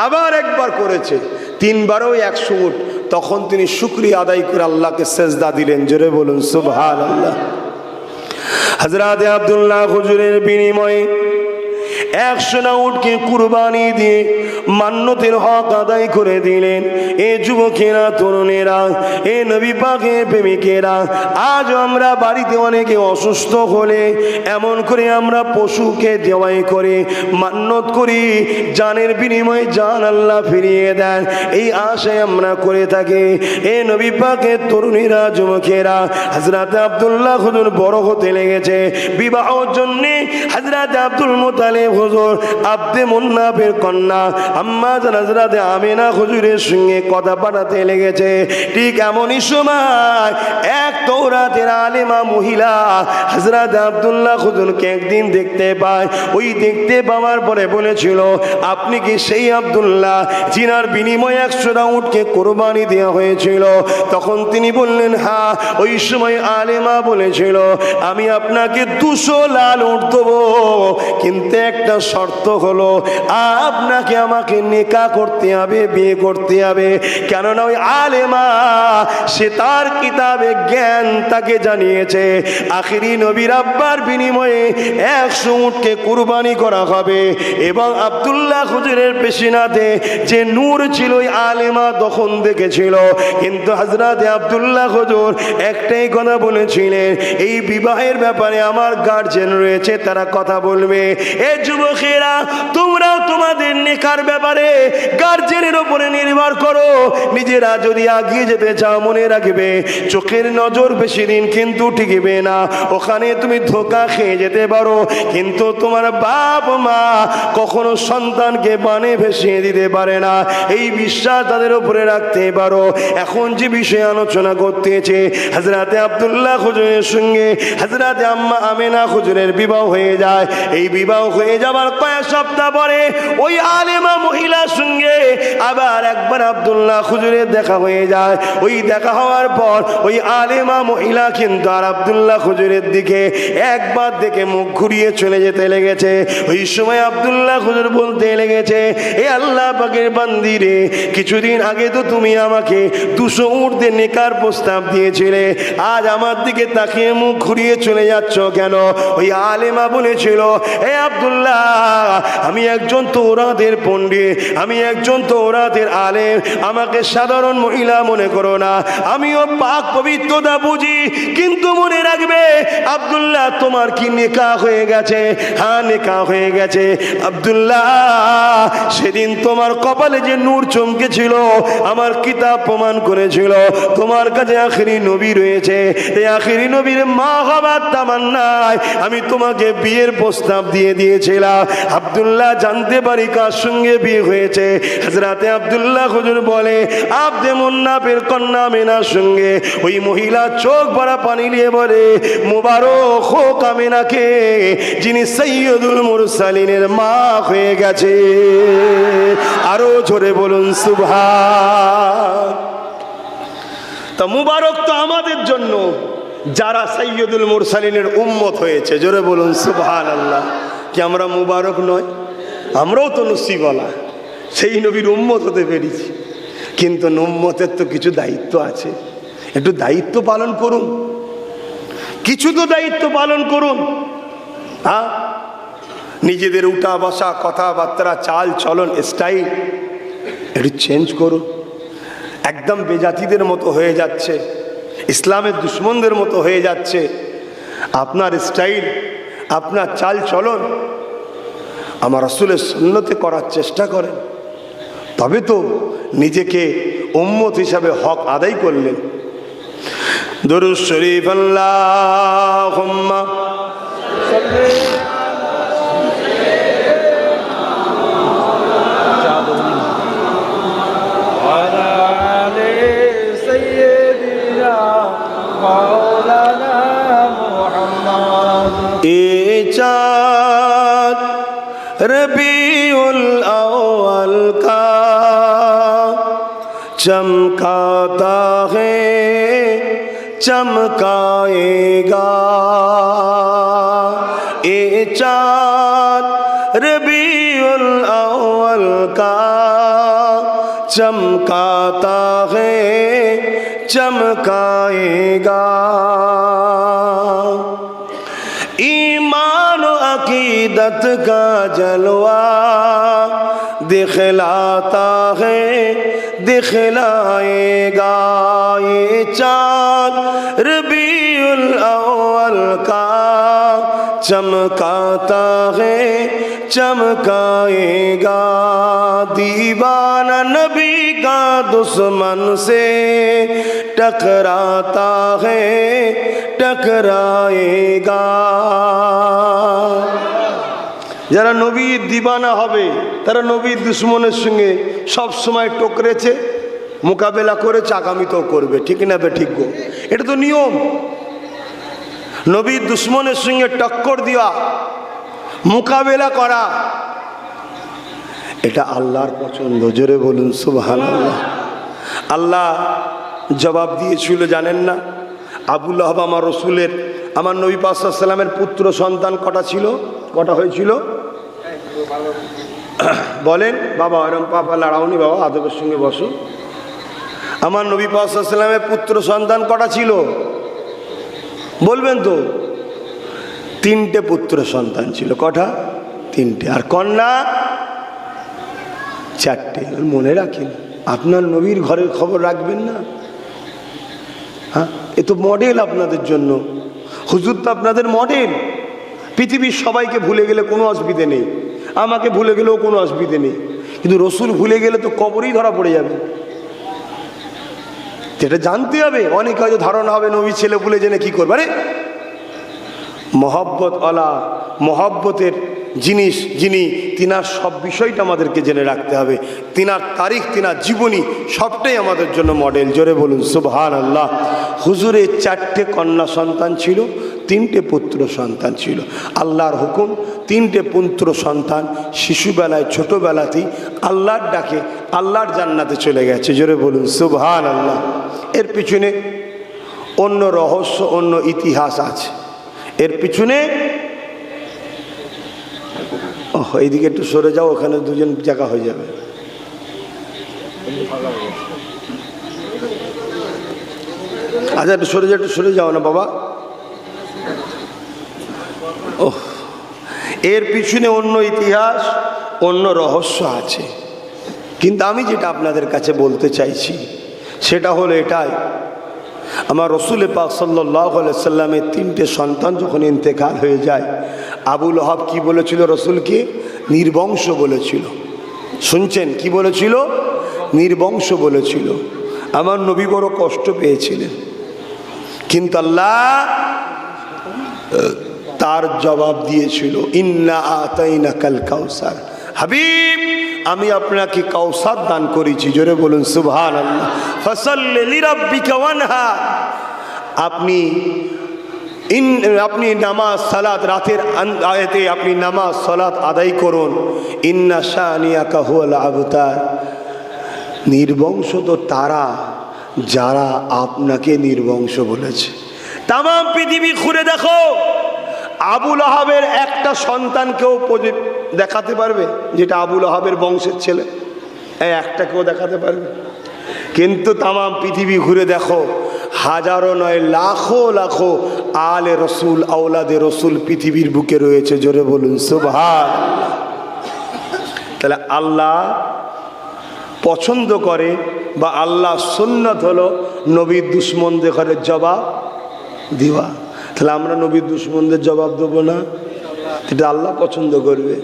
আবার একবার করেছে, 3 বারও 100 উট। তখন তিনি শুকরিয়া আদায় করে আল্লাহকে সেজদা দিলেন, জোরে বলুন সুবহানাল্লাহ। হযরত আব্দুল্লাহ হুজুরের বিনিময়ে 100টা উটকে কুরবানি দিয়ে মান্নতের হক আদায় করে দিলেন। এ যুবকেরা, তরুণেরা, এ নবী পাকের প্রেমিকেরা, আজ আমরা বাড়িতে অনেকে অসুস্থ হলে এমন করে আমরা পশুকে জবাই করে মান্নত করি, জানের বিনিময়ে জান আল্লাহ ফিরিয়ে দেন, এই আশায় আমরা করে থাকি। এ নবী পাকের তরুণীরা, যুবকেরা, হযরত আব্দুল্লাহ হুজুর বড় হতে লেগেছে। বিবাহের জন্যে হযরত আব্দুল মোতালেব হুজুর আব্দে মুন্নাফের কন্যা আম্মা জান হযরত আমিনা হুজুরের সঙ্গে কথা পাঠাতে লেগেছে। ঠিক এমনই সময় এক তৌরাতের আলেমা মহিলা হযরত আব্দুল্লাহ হুজুরকে একদিন দেখতে পায়। ওই দেখতে পাওয়ার পরে বলেছিল, আপনি কি সেই আব্দুল্লাহ যিনার বিনিময়ে 100টা উটকে কোরবানি দেওয়া হয়েছিল? তখন তিনি বললেন, হ্যাঁ। ওই সময় আলেমা বলেছিল, আমি আপনাকে 200 লাল উট দেবো, কিন্তু একটা শর্ত হলো, আপনাকে আমাকে নিকাহ করতে হবে, বিয়ে করতে হবে। কেননা ওই আলেমা সে তার কিতাবে জ্ঞান তাকে জানিয়েছে আখিরি নবীর আব্বার বিনিময়ে 100 উটকে কুরবানি করা হবে। এবং আব্দুল্লাহ হুজুরের পেশিনাতে যে নূর ছিল ওই আলেমা তখন দেখেছিল। কিন্তু হযরত আব্দুল্লাহ হুজুর একটাই কথা বলেছিলেন, এই বিবাহের ব্যাপারে আমার গার্জিয়ান রয়েছে, তারা কথা বলবে। এ যুবকেরা, তোমরাও তোমাদের নেকার ব্যাপারে গার্জিয়ানের উপরে নির্ভর করো। নিজেরা যদি এগিয়ে যেতে চাও, মনে রাখবে চোখের নজর বেশি দিন কিন্তু কিন্তু টিকবে না, ওখানে তুমি ধোঁকা খেয়ে যেতে পারো, কিন্তু তোমার বাপ মা কখনো সন্তানকে পানে ভেসিয়ে দিতে পারে না, এই বিশ্বাস তাদের উপরে রাখতে পারো। এখন যে বিষয়ে আলোচনা করতেছে, হযরতে আব্দুল্লাহ হুজুরের সঙ্গে হযরতে আম্মা আমেনা হুজুরের বিবাহ হয়ে যায়। এই বিবাহ হয়ে যাবার কয়েক সপ্তাহ পরে ওই আলেমা মহিলার সঙ্গে আবার একবার আব্দুল্লাহ হুজুরের দেখা হয়ে যায়। ওই দেখা হওয়ার পর ওই আলেমা মহিলা কিন্তু আর আব্দুল্লাহ হুজুরের দিকে একবার দেখে মুখ ঘুরিয়ে চলে যেতে লেগেছে। ওই সময় আব্দুল্লাহ হুজুর বলতে লেগেছে, এ আল্লাহ পাকের বান্দি রে, কিছুদিন আগে তো তুমি আমাকে 200 উট নেকার প্রস্তাব দিয়েছিলে, আজ আমার দিকে তাকিয়ে মুখ ঘুরিয়ে চলে যাচ্ছ কেন? ওই আলেমা বলেছিল, এ আব্দুল্লাহ, আমি একজন তৌরাতের পণ্ডিত, আমি একজন তৌরাতের আলেম, আমাকে সাধারণ মহিলা মনে করো না, আমিও পাক পবিত্রতা বুঝি, কিন্তু মনে রাখবে আব্দুল্লাহ তোমার কি নেকা হয়ে গেছে? হ্যাঁ, নেকা হয়ে গেছে। আব্দুল্লাহ, সেদিন তোমার কপালে যে নূর চমকেছিল আমার কিতাব প্রমাণ করেছিল তোমার কাছে আখেরি নবী রয়েছে, এই আখেরি নবীর মা হবার তামান্নায় আমি তোমাকে বিয়ের প্রস্তাব দিয়ে দিয়েছিলাম। আব্দুল্লাহ জানতে পারি কার সঙ্গে বিয়ে হয়েছে। হযরতে আব্দুল্লাহ হুজুর বলে, আব্দে মুন্নাফের কন্যা আমেনার সঙ্গে। ওই মহিলা চোখ ভরা পানি নিয়ে বলে, মুবারক হোক আমেনাকে, যিনি সৈয়দুল মুরসালিনের মা হয়ে গেছে। আরো জোরে বলুন সুবহান। তা মুবারক তো আমাদের জন্য যারা সৈয়দুল মুরসালিনের উম্মত হয়েছে, জোরে বলুন সুবহানাল্লাহ। কি আমরা মুবারক নয়? আমরাও তো নসিবওয়ালা, সেই নবীর উম্মত হতে পেরেছি, কিন্তু উম্মতের তো কিছু দায়িত্ব আছে, একটু দায়িত্ব পালন করুন, কিছু তো দায়িত্ব পালন করুন। হ্যাঁ, নিজেদের উঠা বসা, কথাবার্তা, চাল চলন, স্টাইল একটু চেঞ্জ করুন। একদম বেজাতিদের মতো হয়ে যাচ্ছে, ইসলামের দুশ্মনদের মতো হয়ে যাচ্ছে আপনার স্টাইল, আপনার চাল চলন। আমার রাসূলের সুন্নতে করার চেষ্টা করেন, তবে তো নিজেকে উম্মত হিসাবে হক আদায় করলেন। দরুদ শরীফ আল্লাহুম্মা रबीउल अव्वल का चमकाता है, चमकाएगा ये चाँद। रबीउल अव्वल का चमकाता है, चमकाएगा। ईमान अकीदत का जलवा दिखलाता है, दिखलाएगा ये चाँद। रबीउल अव्वल का चमकाता है, चमकाएगा। दीवाना नबी का दुश्मन से टकराता है, टकराएगा। যারা নবীর দিবানা হবে তারা নবীর দুশ্মনের সঙ্গে সব সময় টকরেছে, মোকাবেলা করেছে, আগামীতেও করবে। ঠিক না বে ঠিক গো? এটা তো নিয়ম। নবীর দুশ্মনের সঙ্গে টক্কর দেওয়া, মোকাবেলা করা, এটা আল্লাহর পছন্দ। জোরে বলুন সুবহানাল্লাহ। আল্লাহ জবাব দিয়েছিল জানেন না? আবু লাহাব আমার রসুলের, আমার নবী পাক সাল্লাল্লাহু আলাইহি ওয়াসাল্লামের পুত্র সন্তান কটা ছিল? কটা হয়েছিল বলেন? বাবা এরম পাপা লড়াওনি, বাবা আদবের সঙ্গে বসো। আমার নবী পাক সাল্লাল্লাহু আলাইহি ওয়াসাল্লামের পুত্র সন্তান কটা ছিল বলবেন তো? 3টে পুত্র সন্তান ছিল। কটা? 3টে। আর কন্যা 4টে। মনে রাখেন, আপনার নবীর ঘরের খবর রাখবেন না? হ্যাঁ, এ তো মডেল আপনাদের জন্য। হুজুর তো আপনাদের মডেল। পৃথিবীর সবাইকে ভুলে গেলে কোনো অসুবিধে নেই, আমাকে ভুলে গেলেও কোনো অসুবিধে নেই, কিন্তু রসুল ভুলে গেলে তো কবরেই ধরা পড়ে যাবে। যেটা জানতে হবে। অনেক হয়তো ধারণা হবে নবী ছেলে বলে জেনে কি করবে, আরে মহব্বত আলা মহব্বতের জিনিস যিনি, তিনার সব বিষয়টা আমাদেরকে জেনে রাখতে হবে। তিনার তারিখ, তিনার জীবনী সবটাই আমাদের জন্য মডেল। জোরে বলুন সুবহানাল্লাহ। হুজুরের 4টে কন্যা সন্তান ছিল, 3টে পুত্র সন্তান ছিল। আল্লাহর হুকুম, 3টে পুত্র সন্তান শিশুবেলায় ছোটোবেলাতেই আল্লাহর ডাকে আল্লাহর জান্নাতে চলে গেছে। জোরে বলুন সুবহানাল্লাহ। এর পিছনে অন্য রহস্য, অন্য ইতিহাস আছে। এর পিছনে এইদিকে একটু সরে যাও, ওখানে দুজন জায়গা হয়ে যাবে। আচ্ছা একটু সরে যাও, একটু সরে যাও না বাবা। এর পিছনে অন্য ইতিহাস, অন্য রহস্য আছে। কিন্তু আমি যেটা আপনাদের কাছে বলতে চাইছি সেটা হলো এটাই, আমার রসুল পাক সাল্লাল্লাহু আলাইহি সাল্লামের 3টে সন্তান যখন ইন্তেকাল হয়ে যায়, আবু লাহাব কি বলেছিল রসুলকে? নির্বংশ বলেছিল। শুনছেন কি বলেছিল? নির্বংশ বলেছিল। আমার নবী বড় কষ্ট পেয়েছিলেন, কিন্তু আল্লাহ তার জবাব দিয়েছিল, ইন্না আতাইনাকাল কাউসার, হাবিব আমি আপনাকে কাউসার দান করেছি। জোরে বলুন সুবহানাল্লাহ। ফাসাল্লি লিরাব্বিকা ওয়ানহার, আপনি নামাজ সালাত, রাতের আয়াতে আপনি নামাজ সালাত আদায় করুন। ইন্না শানিয়াকা হুয়াল আবতার, নির্বংশ তো তারা যারা আপনাকে নির্বংশ বলেছে। তাম পৃথিবী ঘুরে দেখো, আবু লাহাবের একটা সন্তানকেও দেখাতে পারবে যেটা আবু লাহাবের বংশের ছেলে? একটা কেউ দেখাতে পারবে? কিন্তু তাম পৃথিবী ঘুরে দেখো, হাজারো নয় লাখো লাখো আলে রসুল, আওলাদে রসুল পৃথিবীর বুকে রয়েছে। জোরে বলুন সুবহানাল্লাহ। তাহলে আল্লাহ পছন্দ করে, বা আল্লাহ সুন্নত হলো নবীর দুশ্মনদের ঘরে জবাব দিবা। তাহলে আমরা নবীর দুশ্মনদের জবাব দেবো না? এটা আল্লাহ পছন্দ করবে।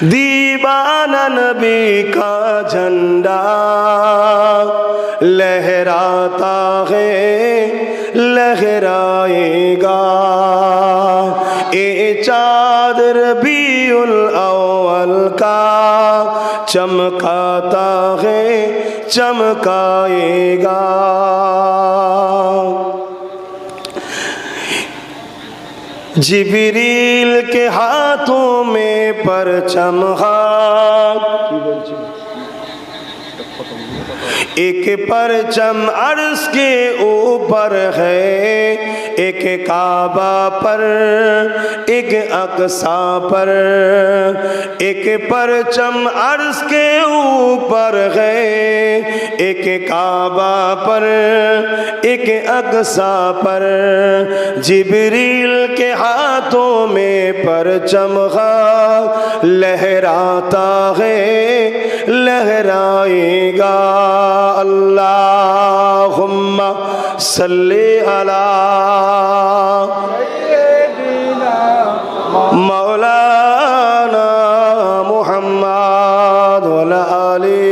दीवाना नबी का झंडा लहराता है लहराएगा, ए चाँद रबीउल अव्वल का चमकाता है चमकाएगा। जिब्रील के हाथों में परचम एक परचम अर्श के ऊपर है, एक काबा पर एक अक्सा पर, एक परचम अर्श के ऊपर है, एक काबा पर एक अक्सा पर, जिब्रील के हाथों में परचम लहराता है लहराएगा। अल्लाहुम्मा सल्ली अला मौलाना मुहम्मद व अला आली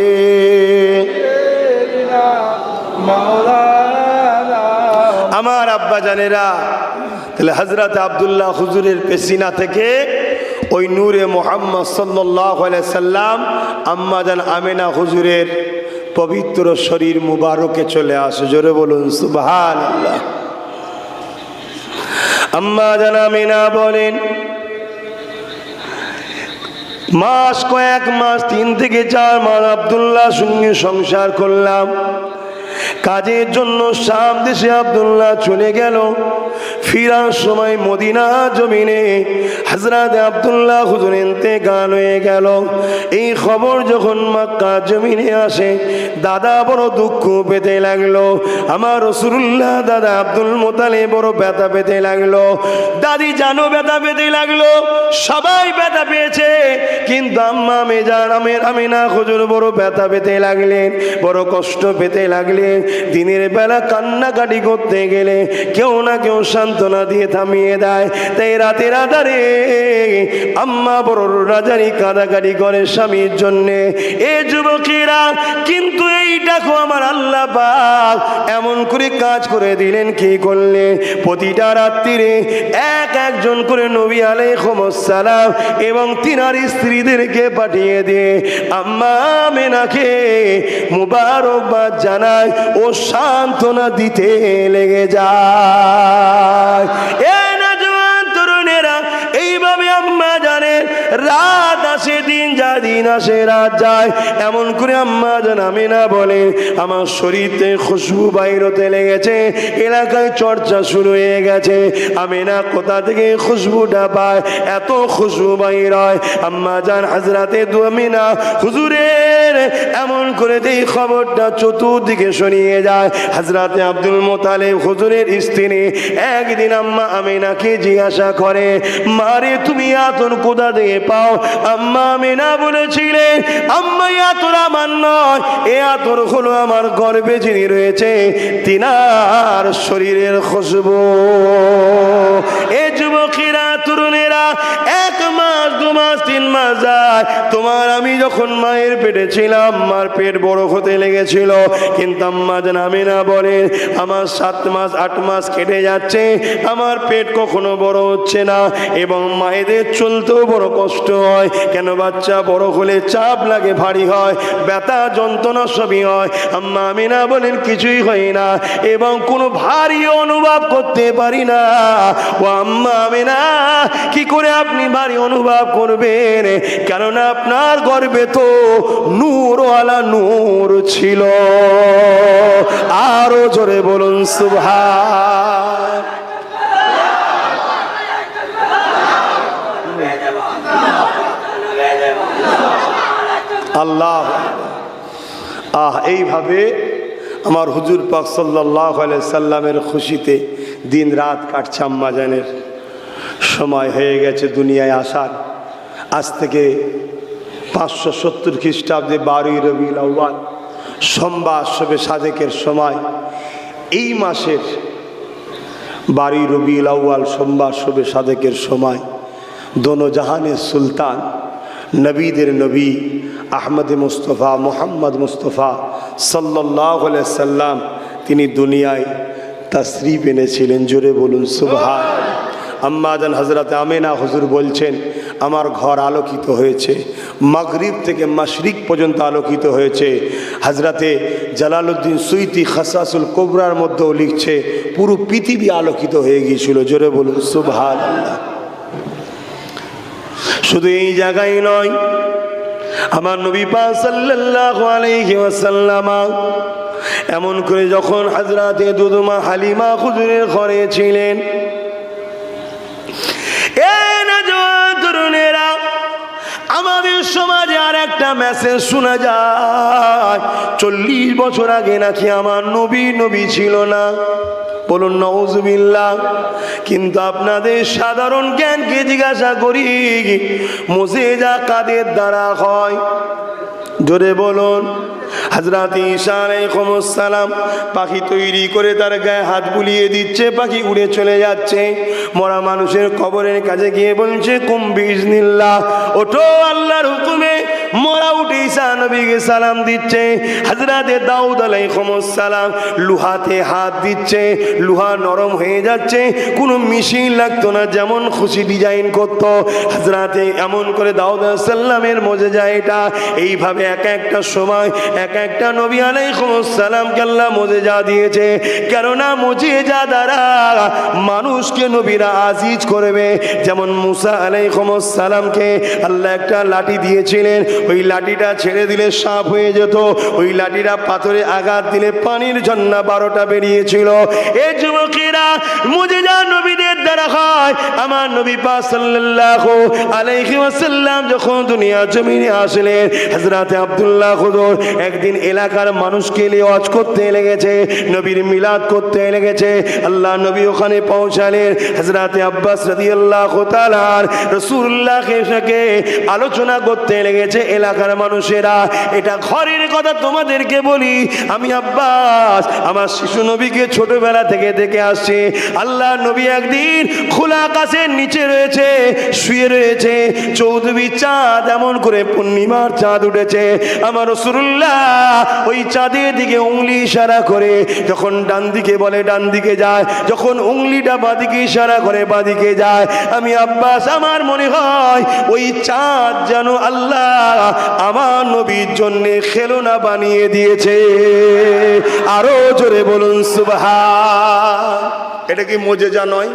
मौलाना। আমার আব্বা জানেরা, তাহলে হযরত আব্দুল্লাহ হুজুরের পেশিনা থেকে ওই নূরে মুহাম্মদ সাল্লাল্লাহু আলাইহি সাল্লাম আম্মা জান আমেনা হুজুরের পবিত্র শরীর মুবারকে চলে আসে। জোরে বলুন সুবহানাল্লাহ। আম্মা জান আমেনা বলেন, মাস কয়েক মাস 3 থেকে 4 মাস আব্দুল্লাহর সঙ্গে সংসার করলাম। কাজের জন্য শাম দেশে আব্দুল্লাহ চলে গেল। ফিরার সময় মদিনা জমিনে হযরত আব্দুল্লাহ হুজুর ইন্তেকাল হয়ে গেল। এই খবর যখন মক্কা জমিনে আসে, দাদা বড় দুঃখ পেতে লাগলো। আমার রাসূলুল্লাহ দাদা আব্দুল মুতালিব বড় ব্যথা পেতে লাগলো। দাদি জানো ব্যথা পেতে লাগলো, সবাই ব্যথা পেয়েছে, কিন্তু আম্মা মেজান আমিনা হুজুর বড় ব্যথা পেতে লাগলেন, বড় কষ্ট পেতে লাগলেন। দিনের বেলা কান্নাকাটি করতে গেলে কেউ না কেউ সান্ত্বনা দিয়ে থামিয়ে দেয়। তাই রাতের আধারে আম্মা বড় রাজারি কাঁদাকাটি করে স্বামীর জন্যে। এ যুবকেরা, কিন্তু এই দেখো আমার আল্লাহ পাক এমন করে কাজ করে দিলেন, কি করলে প্রতিটা রাত্রিরে একজন করে নবী আলাইহিস সালাম এবং তিনার স্ত্রীদেরকে পাঠিয়ে দিয়ে আম্মা আমেনাকে মুবারকবাদ জানায় ও সান্ত্বনা দিতে লেগে যায়। এইভাবে আম্মা জানে রাত আসে দিন যায়, দিন আসে রাত যায়। এমন করে আম্মা জান আমিনা বলে আমার শরীরে খুশবু বাইর হতে লেগেছে, এলাকায় চর্চা শুরু হয়ে গেছে। আমিনা কোথা থেকে খুশবুটা পায়, এত খুশবু বাইর হয়। আম্মা জান হযরতে আমিনা হুজুরের এমন করে এই খবরটা চতুর্দিকে ছড়িয়ে যায়। হযরতে আব্দুল মুত্তালিব হুজুরের স্ত্রী একদিন আম্মা আমিনাকে জিজ্ঞাসা করে, মারে তুমি আতর কোথা দিয়ে পাও? আম্মা আমিনা বলেছিলেন, আম্মা আতর আমার নয়, এ আতর হলো আমার গর্ভে যিনি রয়েছে তিনার শরীরের খুশবু। এ যুবকেরা, তরুণেরা, 1 মাস 2 মাস 3 মাস যায়, তোমার আমি যখন মায়ের পেটে ছিলাম মার পেট বড় হতে লেগেছিল, কিন্তু আম্মা জান আমিনা বলে আমার 7 মাস 8 মাস কেটে যাচ্ছে, আমার পেট কখনো বড় হচ্ছে না এবং মায়েদের চলতেও বড় কষ্ট হয়। কেন? বাচ্চা বড় হলে চাপ লাগে, ভারী হয়, ব্যথা যন্ত্রণা সবই হয়। আম্মা আমিনা বলেন কিছুই হয় না এবং কোনো ভারী অনুভব করতে পারি না। ও আম্মা আমিনা, কি করে আপনি ভারী অনুভব করবেন? কেননা আপনার গর্ভে তো নূরওয়ালা নূর ছিল। আরো জোরে বলুন সুবহান। আল্লাহ এইভাবে আমার হুজুর পাক সাল্লাল্লাহু আলাইহি সাল্লামের খুশিতে দিন রাত কাটছে। আম্মা জানের সময় হয়ে গেছে দুনিয়ায় আসার। আজ থেকে 570 খ্রিস্টাব্দে 12ই রবিউল আউয়াল সোমবার শবে সাদেকের সময়, এই মাসের 12ই রবিউল আউয়াল সোমবার শবে সাদেকের সময় দোনো জাহানের সুলতান নবীদের নবী আহমদ মুস্তফা মোহাম্মদ মুস্তফা সাল্লাল্লাহু আলাইহি সাল্লাম তিনি দুনিয়ায় তাশরীফ এনেছিলেন। জোরে বলুন সুবহান। আম্মা জান হযরতে আমিনা হুজুর বলছেন, আমার ঘর আলোকিত হয়েছে, মাগরিব থেকে মাশরিক পর্যন্ত আলোকিত হয়েছে। হযরতে জালালউদ্দিন সুয়ুতি খাসাসুল কুবরার মধ্যেও লিখছে পুরো পৃথিবী আলোকিত হয়ে গিয়েছিল। জোরে বলুন সুবহানাল্লাহ। শুধু এই জায়গায় নয়, আমার নবী পাক সাল্লাল্লাহু আলাইহি ওয়াসাল্লাম এমন করে যখন হযরতে দুদমা হালিমা হুজুরের ঘরে ছিলেন, তরুণেরা, আমাদের সমাজে আর একটা মেসেজ শোনা যায়, 40 বছর আগে নাকি আমার নবী ছিল না। বলুন নাউজুবিল্লাহ। কিন্তু আপনাদের সাধারণ জ্ঞানকে জিজ্ঞাসা করি, মুজিজা কাদের দ্বারা হয়? জোরে বলুন। হযরত ঈসা আলাইহিস সালাম পাখি তৈরি করে তার গায়ে হাত বুলিয়ে দিচ্ছে, পাখি উড়ে চলে যাচ্ছে। মরা মানুষের কবরের কাছে গিয়ে বলছে কুম বিইজনিল্লাহ, ওঠো আল্লাহর হুকুমে। মরা উঠে ঈসা নবীকে সালাম দিচ্ছে। হযরত দাউদ আলাইহিস সালাম লোহাতে হাত দিচ্ছে, লোহা নরম হয়ে যাচ্ছে, কোনো মেশিন লাগতো না, যেমন খুশি ডিজাইন করতো। হযরতে এমন করে দাউদ আলাইহিস সালামের মুজিজা এটা। এইভাবে এক একটা সময় এক একটা নবী আলাইহিস সালামকে আল্লাহ মুজিজা দিয়েছে। কেননা মুজিজা দ্বারা মানুষকে নবীরা আজিজ করবে। যেমন মুসা আলাইহিস সালামকে আল্লাহ একটা লাঠি দিয়েছিলেন, ওই লাঠিটা ছেড়ে দিলে সাপ হয়ে যেত, ওই লাঠিটা পাথরে আঘাত দিলে পানির ঝর্ণা 12টা বেরিয়েছিল। এই যুবকেরা, মুজিজা নবীদের দ্বারা হয় আমার নবী পাক সাল্লাল্লাহু আলাইহি ওয়াসাল্লাম যখন দুনিয়া জমিনে আসলেন, হযরত আব্দুল্লাহ হুজুর একদিন এলাকার মানুষকে নিয়ে ওয়াজ করতে লেগেছে, নবীর মিলাদ করতে লেগেছে। আল্লাহ নবী ওখানে পৌঁছালেন, হযরত আব্বাস রাদিয়াল্লাহু তাআলা রাসূলুল্লাহকে সাথে আলোচনা করতে লেগেছে এলাকার মানুষেরা। এটা ঘরের কথা তোমাদেরকে বলি, আমি আব্বাস আমার শিশু নবীকে ছোটবেলা থেকে দেখে আসছে। আল্লাহ নবী একদিন খোলা আকাশের নিচে রয়েছে, শুয়ে রয়েছে, চৌদ্দবী চাঁদ এমন করে পূর্ণিমার চাঁদ উঠেছে। আমার রাসূলুল্লাহ ওই চাঁদের দিকে উংলি ইশারা করে যখন ডান দিকে বলে ডান দিকে যায়, যখন উংলিটা বাঁদিকে ইশারা করে বাঁদিকে যায়। আমি আব্বাস আমার মনে হয় ওই চাঁদ যেন আল্লাহ আমার নবীর জন্য খেলনা বানিয়ে দিয়েছে। আরো জোরে বলুন সুবহান। এটা কি মুজিজা নয়?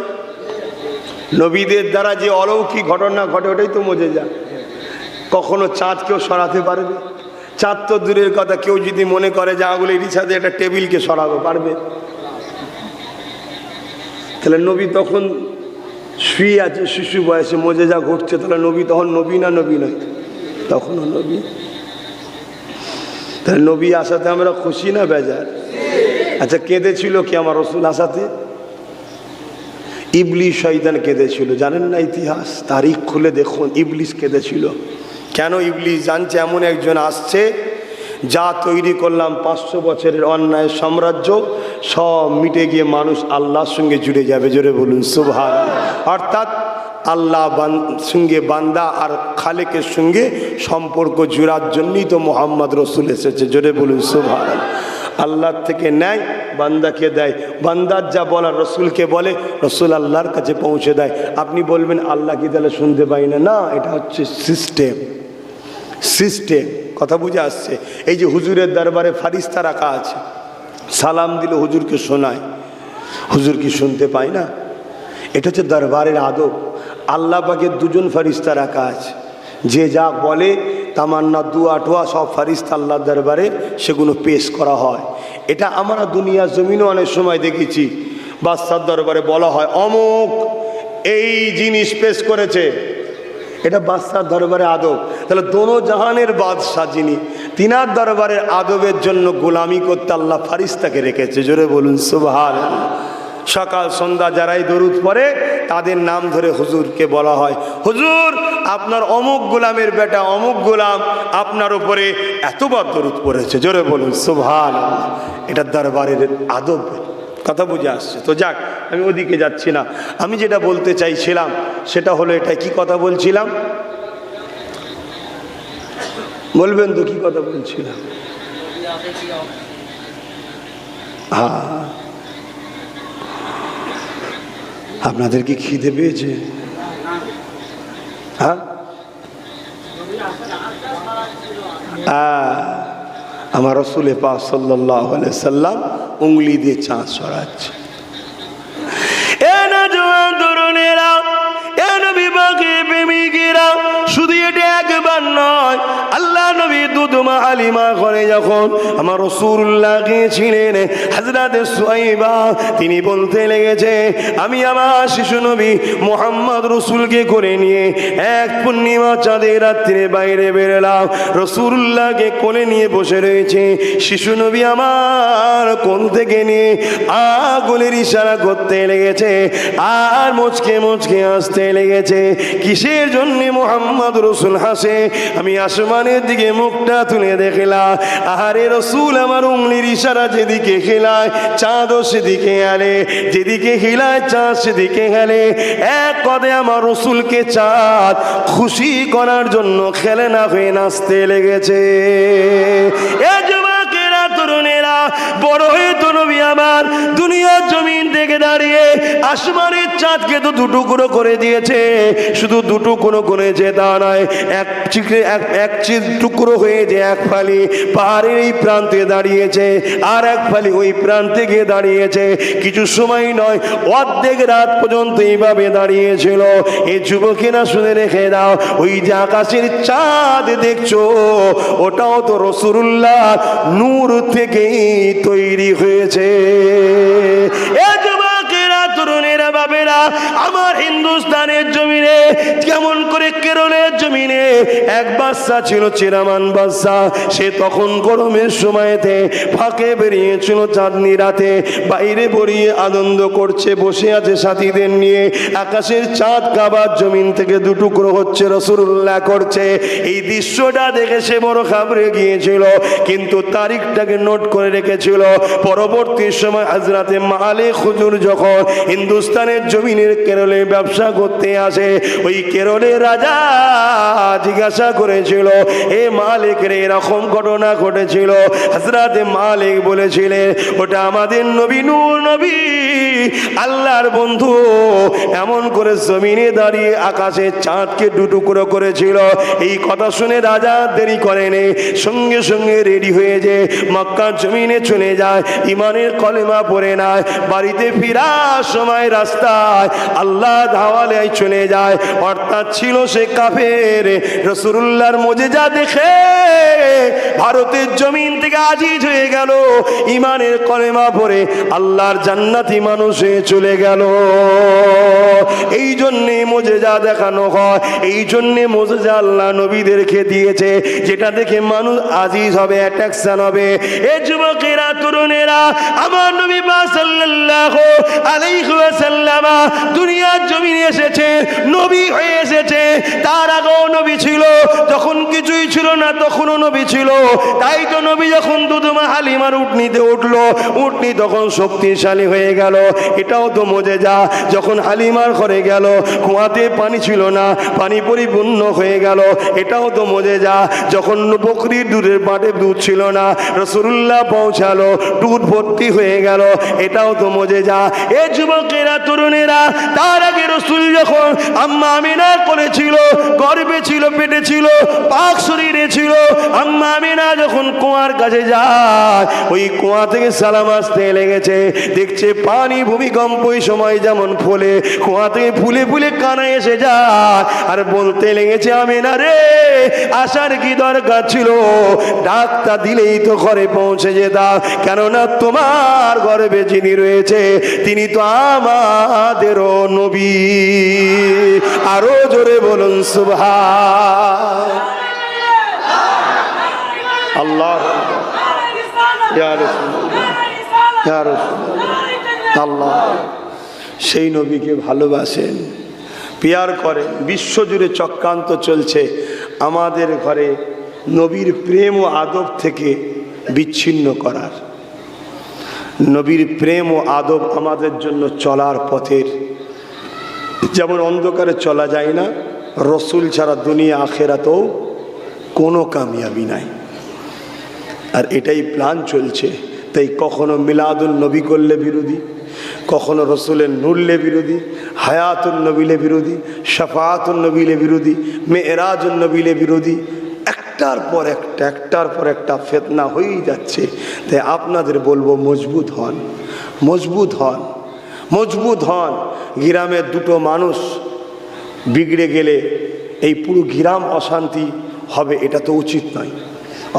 নবীদের দ্বারা যে অলৌকিক ঘটনা ঘটে ওটাই তো মুজিজা। কখনো চাঁদ কেউ সরাতে পারবে? চাঁদ তো দূরের কথা, কেউ যদি মনে করে যে আঙুলের ইচ্ছাতে একটা টেবিলকে সরাবে, পারবে? তাহলে নবী তখন শুয়ে আছে, শিশু বয়সে মুজিজা ঘটছে, তাহলে নবী তখন নবী না নবী নয়? তখনও নবী। তাহলে নবী আসাতে আমরা খুশি না বেজার? আচ্ছা, কেঁদেছিল কি আমার রাসূল আসাতে? ইবলিস শয়তান কেঁদেছিল, জানেন না ইতিহাস? তারিখ খুলে দেখুন, ইবলিস কেঁদেছিল। কেন? ইবলিস জানছে এমন একজন আসছে যা তৈরি করলাম 500 বছরের অন্যায় সাম্রাজ্য সব মিটে গিয়ে মানুষ আল্লাহর সঙ্গে জুড়ে যাবে। জোরে বলুন সুবহানাল্লাহ। অর্থাৎ আল্লাহ সঙ্গে বান্দা আর খালেকের সঙ্গে সম্পর্ক জুড়ার জন্যই তো মোহাম্মদ রসুল এসেছে। জোরে বলুন সুবহানাল্লাহ। আল্লাহর থেকে নেয়, বান্দাকে দেয়, বান্দার যা বলার রসুলকে বলে, রসুল আল্লাহর কাছে পৌঁছে দেয়। আপনি বলবেন আল্লাহ কি তাহলে শুনতে পাই না? না, এটা হচ্ছে সিস্টেম। সিস্টেম কথা বুঝে আসছে। এই যে হুজুরের দরবারে ফারিস্তা রাখা আছে, সালাম দিলে হুজুরকে শোনায়, হুজুর কি শুনতে পায় না? এটা হচ্ছে দরবারের আদব। আল্লাহ পাকের দুজন ফারিস্তা রাখা আছে, যে যা বলে তামান্না দুয়া টোয়া সব ফারিস্তা আল্লাহর দরবারে সেগুলো পেশ করা হয়। এটা আমরা দুনিয়া জমিনও অনেক সময় দেখেছি, বাদশার দরবারে বলা হয় অমুক এই জিনিস পেশ করেছে, এটা বাদশার দরবারে আদব। তাহলে দোনো জাহানের বাদশাহ যিনি, তিনার দরবারের আদবের জন্য গোলামি করতে আল্লাহ ফারিস্তাকে রেখেছে। জোরে বলুন সুবহানাল্লাহ। সকাল সন্ধ্যা যারাই দরুদ পড়ে তাদের নাম ধরে হুজুরকে বলা হয়, হুজুর আপনার অমুক গোলামের বেটা অমুক গোলাম আপনার উপরে এতবার দরুদ পড়েছে। জোরে বলুন সুবহানাল্লাহ। এটা দরবারের আদব। কথা বুঝে আসছে তো? যাক, আমি ওদিকে যাচ্ছি না। আমি যেটা বলতে চাইছিলাম সেটা হলো এটা। কি কথা বলছিলাম বলবেন তো? কি কথা বলছিলাম? হ্যাঁ, আপনাদের কি খিদে পেয়েছে? হ্যাঁ, আমার রাসূল পাক সাল্লাল্লাহু আলাইহি সাল্লাম উংলি দিয়ে চাঁদ সরাচ্ছে। এ নওজোয়ান তরুণেরা, এ নবী পাকের প্রেমিকেরা, শুধু এটা একবার নয়, আল্লাহ নবী দুধমা হালিমা ঘরে যখন আমার রাসূলুল্লাহ গিয়েছিলেন, হযরত সুয়াইবা তিনি বলতে লেগেছে, আমি আমার শিশু নবী মুহাম্মদ রাসূলকে করে নিয়ে এক পূর্ণিমা চাঁদের রাত্রে বাইরে বেরোলাম। রাসূলুল্লাহকে কোলে নিয়ে বসে রয়েছে শিশু নবী আমার কোল থেকে নিয়ে আগুনের ইশারা করতে লেগেছে আর মুচকে মুচকে আসতে লেগেছে। কিসের জন্য মুহাম্মদ রাসূল হাসে? আমি আসমানের দিকে মুখটা তুলে দেখলাম, আহারে রাসূল আমার উংলির ইশারা যেদিকে খেলায় চাঁদও সেদিকে আলে, যেদিকে হিলায় চাঁদ সেদিকে হেলে। এক কথায় আমার রাসূলকে চাঁদ খুশি করার জন্য খেলনা হয়ে নাচতে লেগেছে। এ যুবকেরা, তরুণেরা, বড় হয়ে তো নবী আমার দুনিয়ার জমিন থেকে দাঁড়িয়ে আসমানের চাঁদকে তো দুটুকরো করে দিয়েছে। শুধু দুটুকরো করেছে তা নয়, এক টুকরো হয়ে যে এক ফালি পাহাড়ের এই প্রান্তে দাঁড়িয়েছে আর এক ফালি ওই প্রান্তে গিয়ে দাঁড়িয়েছে। কিছু সময় নয়, অর্ধেক রাত পর্যন্ত এইভাবে দাঁড়িয়েছিল। এই যুবকেরা শুনে রেখে দাও, ওই যে আকাশের চাঁদ দেখছো ওটাও তো রাসূলুল্লাহ নূর থেকেই তৈরি হয়েছে। এ যুবকেরা, তরুণেরা, বাবেরা, হিন্দুস্তানের জমিনে, কেমন করে কেরলের জমিনে এক বাদশা ছিল, চিরামান বাদশা। সে তখন গরমের সময়তে ফাঁকে বেরিয়েছিল চাঁদনি রাতে, বাইরে বেরিয়ে আনন্দ করছে, বসে আছে সাথীদের নিয়ে। আকাশের চাঁদ কাবার জমিন থেকে দুটুকরো হচ্ছে, রাসূলুল্লাহ করছে। এই দৃশ্যটা দেখে সে বড় ঘাবড়ে গিয়েছিল, কিন্তু তারিখটাকে নোট করে রেখেছিল। পরবর্তী সময় হযরতে মালিক হুজুর যখন হিন্দুস্তানের জমিনের কেরলে ব্যবসা করতে আসে, ওই কেরলের রাজা জিজ্ঞাসা করেছিল, এ মালিক রে, এরকম ঘটনা ঘটেছিল। হযরতে মালিক বলেছিলেন, ওটা আমাদের নবী নূহ নবী, আল্লাহর বন্ধু, এমন করে জমিনে দাঁড়িয়ে আকাশে চাঁদকে দুটুকরো করেছিল। এই কথা শুনে রাজা দেরি করেনি, সঙ্গে সঙ্গে রেডি হয়ে যে মক্কার জমিনে চলে যায়, ইমানের কলেমা পড়ে নেয়। বাড়িতে ফিরার সময় রাস্তায় আল্লাহ হাওয়ালে চলে যায়, অর্থাৎ ছিল সে কাফের। রাসূলুল্লাহর মুজিজা দেখে ভারতের জমিন থেকে আজিজ হয়ে গেল, ইমানের কলেমা পড়ে আল্লাহর জান্নাতি মানুষ হয়ে চলে গেল। এই জন্যে মুজিজা দেখানো হয়, এই জন্যে মুজিজা আল্লাহ নবীদেরকে দিয়েছে, যেটা দেখে মানুষ আজিজ হবে, অ্যাট্রাকশন হবে। এ যুবকেরা, তরুণেরা, আমার নবী সাল্লাল্লাহু আলাইহি ওয়াসাল্লাম দুনিয়ার জমিনে এসেছে, নবী হয়ে এসেছে। তার আগেও নবী ছিল, যখন কিছুই ছিল না তখনও নবী ছিল। তাই তো নবী যখন দুধমা হালিমার উটনিতে উঠলো, উটনি তখন শক্তিশালী হয়ে গেল, এটাও তো মুজিজা। যখন হালিমার ঘরে গেল, কুয়াতে পানি ছিল না, পানি পরিপূর্ণ হয়ে গেল, এটাও তো মুজিজা। যখন বকরির দুধের বাটে দুধ ছিল না, রাসূলুল্লাহ পৌঁছালো, দুধ ভর্তি হয়ে গেল, এটাও তো মুজিজা। এ যুবকেরা, তরুণেরা, তার আগে রাসূল যখন আম্মা আমিনা করেছিল, গর্ভে ছিল, পেটে ছিল, পাক শরীরে ছিল, আম্মা আমিনা যখন কুয়ার কাছে যায়, ওই কুয়া থেকে সালাম আসতে লেগেছে, দেখছে পানি ভূমিকম্প ওই সময় যেমন ফলে, কুয়া থেকে ফুলে ফুলে কানা এসে যায়, আর বলতে লেগেছে, আমিনা রে, আসার কি দরকার ছিল, ডাকটা দিলেই তো ঘরে পৌঁছে যেতাম, কেননা তোমার গর্ভে যিনি রয়েছে তিনি তো আমাদেরও নবী। আরো জোরে বলুন সুবহান আল্লাহ। ইয়া রাসূলুল্লাহ, ইয়া রাসূলুল্লাহ, আল্লাহ সেই নবীকে ভালোবাসেন, পিয়ার করেন। বিশ্বজুড়ে চক্রান্ত চলছে আমাদের ঘরে নবীর প্রেম ও আদব থেকে বিচ্ছিন্ন করার। নবীর প্রেম ও আদব আমাদের জন্য চলার পথের, যেমন অন্ধকারে চলা যায় না, রসুল ছাড়া দুনিয়া আখেরাতেও কোনো কামিয়াবি নাই। আর এটাই প্ল্যান চলছে। তাই কখনো মিলাদুল নবী করলে বিরোধী, কখনো রসুলের নূরলে বিরোধী, হায়াতুল নবীলে বিরোধী, শাফাআতুল নবীলে বিরোধী, মেরাজুল নবীলে বিরোধী, একটার পর একটা ফিতনা হয়েই যাচ্ছে। তাই আপনাদের বলবো, মজবুত হন, মজবুত হন, মজবুত হন। গ্রামের দুটো মানুষ বিগড়ে গেলে এই পুরো গ্রাম অশান্তি হবে, এটা তো উচিত নয়।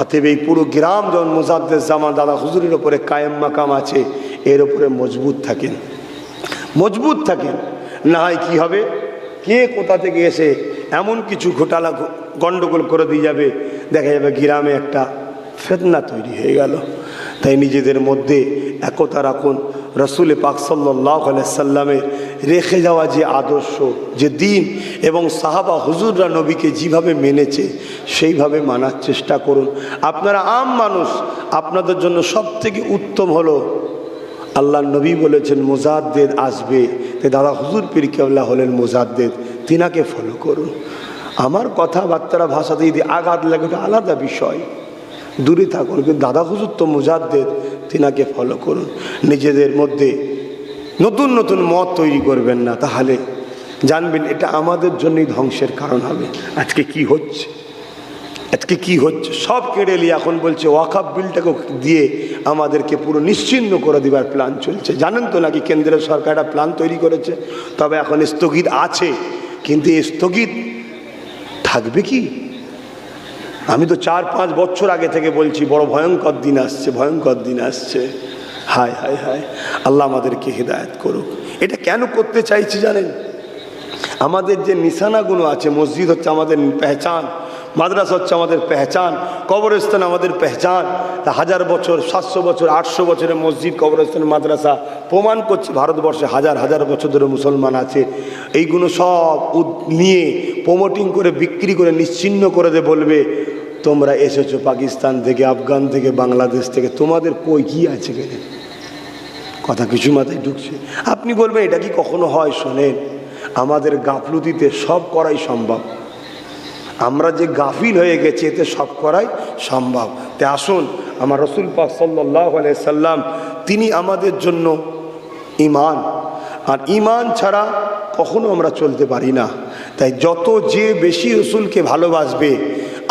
অতএব এই পুরো গ্রাম যেমন মুজাদ্দেদ জামান দাদা হুজুরের ওপরে কায়েম মাকাম আছে, এর ওপরে মজবুত থাকেন, মজবুত থাকেন। না হয় কী হবে, কে কোথা থেকে এসে এমন কিছু ঘোটালা গণ্ডগোল করে দিয়ে যাবে, দেখা যাবে গ্রামে একটা ফিতনা তৈরি হয়ে গেল। তাই নিজেদের মধ্যে একতা রাখুন। রসুল পাক সাল্লাল্লাহু আলাইহি সাল্লামের রেখে যাওয়া যে আদর্শ, যে দিন, এবং সাহাবা হুজুররা নবীকে যেভাবে মেনেছে সেইভাবে মানার চেষ্টা করুন। আপনারা আম মানুষ, আপনাদের জন্য সবথেকে উত্তম হলো, আল্লাহ নবী বলেছেন মুজাদ্দেদ আসবে, তাই দাদা হুজুর পীর কেবলা হলেন মুজাদ্দেদ, তিনাকে ফলো করুন। আমার কথাবার্তারা ভাষাতে যদি আঘাত লাগে তো আলাদা বিষয়, দূরে থাকুন, কিন্তু দাদা হুজুর তো মুজাদ্দেদ, তিনাকে ফলো করুন। নিজেদের মধ্যে নতুন নতুন মত তৈরি করবেন না, তাহলে জানবেন এটা আমাদের জন্যই ধ্বংসের কারণ হবে। আজকে কি হচ্ছে, আজকে কি হচ্ছে, সব কেড়ে নিয়ে এখন বলছে ওয়াকফ বিলটাকে দিয়ে আমাদেরকে পুরো নিশ্চিহ্ন করে দেবার প্ল্যান চলছে। জানেন তো নাকি কেন্দ্রের সরকার একটা প্ল্যান তৈরি করেছে, তবে এখন স্থগিত আছে, কিন্তু এই স্থগিত থাকবে কি? আমি তো 4-5 বছর আগে থেকে বলছি বড় ভয়ঙ্কর দিন আসছে, ভয়ঙ্কর দিন আসছে। হায় হায় হায়, আল্লাহ আমাদেরকে হিদায়াত করুক। এটা কেন করতে চাইছি জানেন? আমাদের যে নিশানাগুলো আছে, মসজিদ হচ্ছে আমাদের পেহচান, মাদ্রাসা হচ্ছে আমাদের পেহচান, কবরস্থান আমাদের পেহচান। তা 1000 বছর, 700 বছর, 800 বছরের মসজিদ, কবরস্থান, মাদ্রাসা প্রমাণ করছে ভারতবর্ষে হাজার হাজার বছর ধরে মুসলমান আছে। এইগুলো সব নিয়ে প্রমোটিং করে বিক্রি করে নিশ্চিহ্ন করে দিয়ে বলবে তোমরা এসেছো পাকিস্তান থেকে, আফগান থেকে, বাংলাদেশ থেকে, তোমাদের কই কি আছে কেন? কথা কিছু মাথায় ঢুকছে? আপনি বলবেন এটা কি কখনো হয়? শোনেন, আমাদের গাফলুতিতে সব করাই সম্ভব। আমরা যে গাফিল হয়ে গেছি এতে সব করাই সম্ভব। তে আসুন, আমার রসুল পাক সাল্লাল্লাহু আলাইহি সাল্লাম তিনি আমাদের জন্য ঈমান, আর ঈমান ছাড়া কখনো আমরা চলতে পারি না। তাই যত যে বেশি রসুলকে ভালোবাসবে,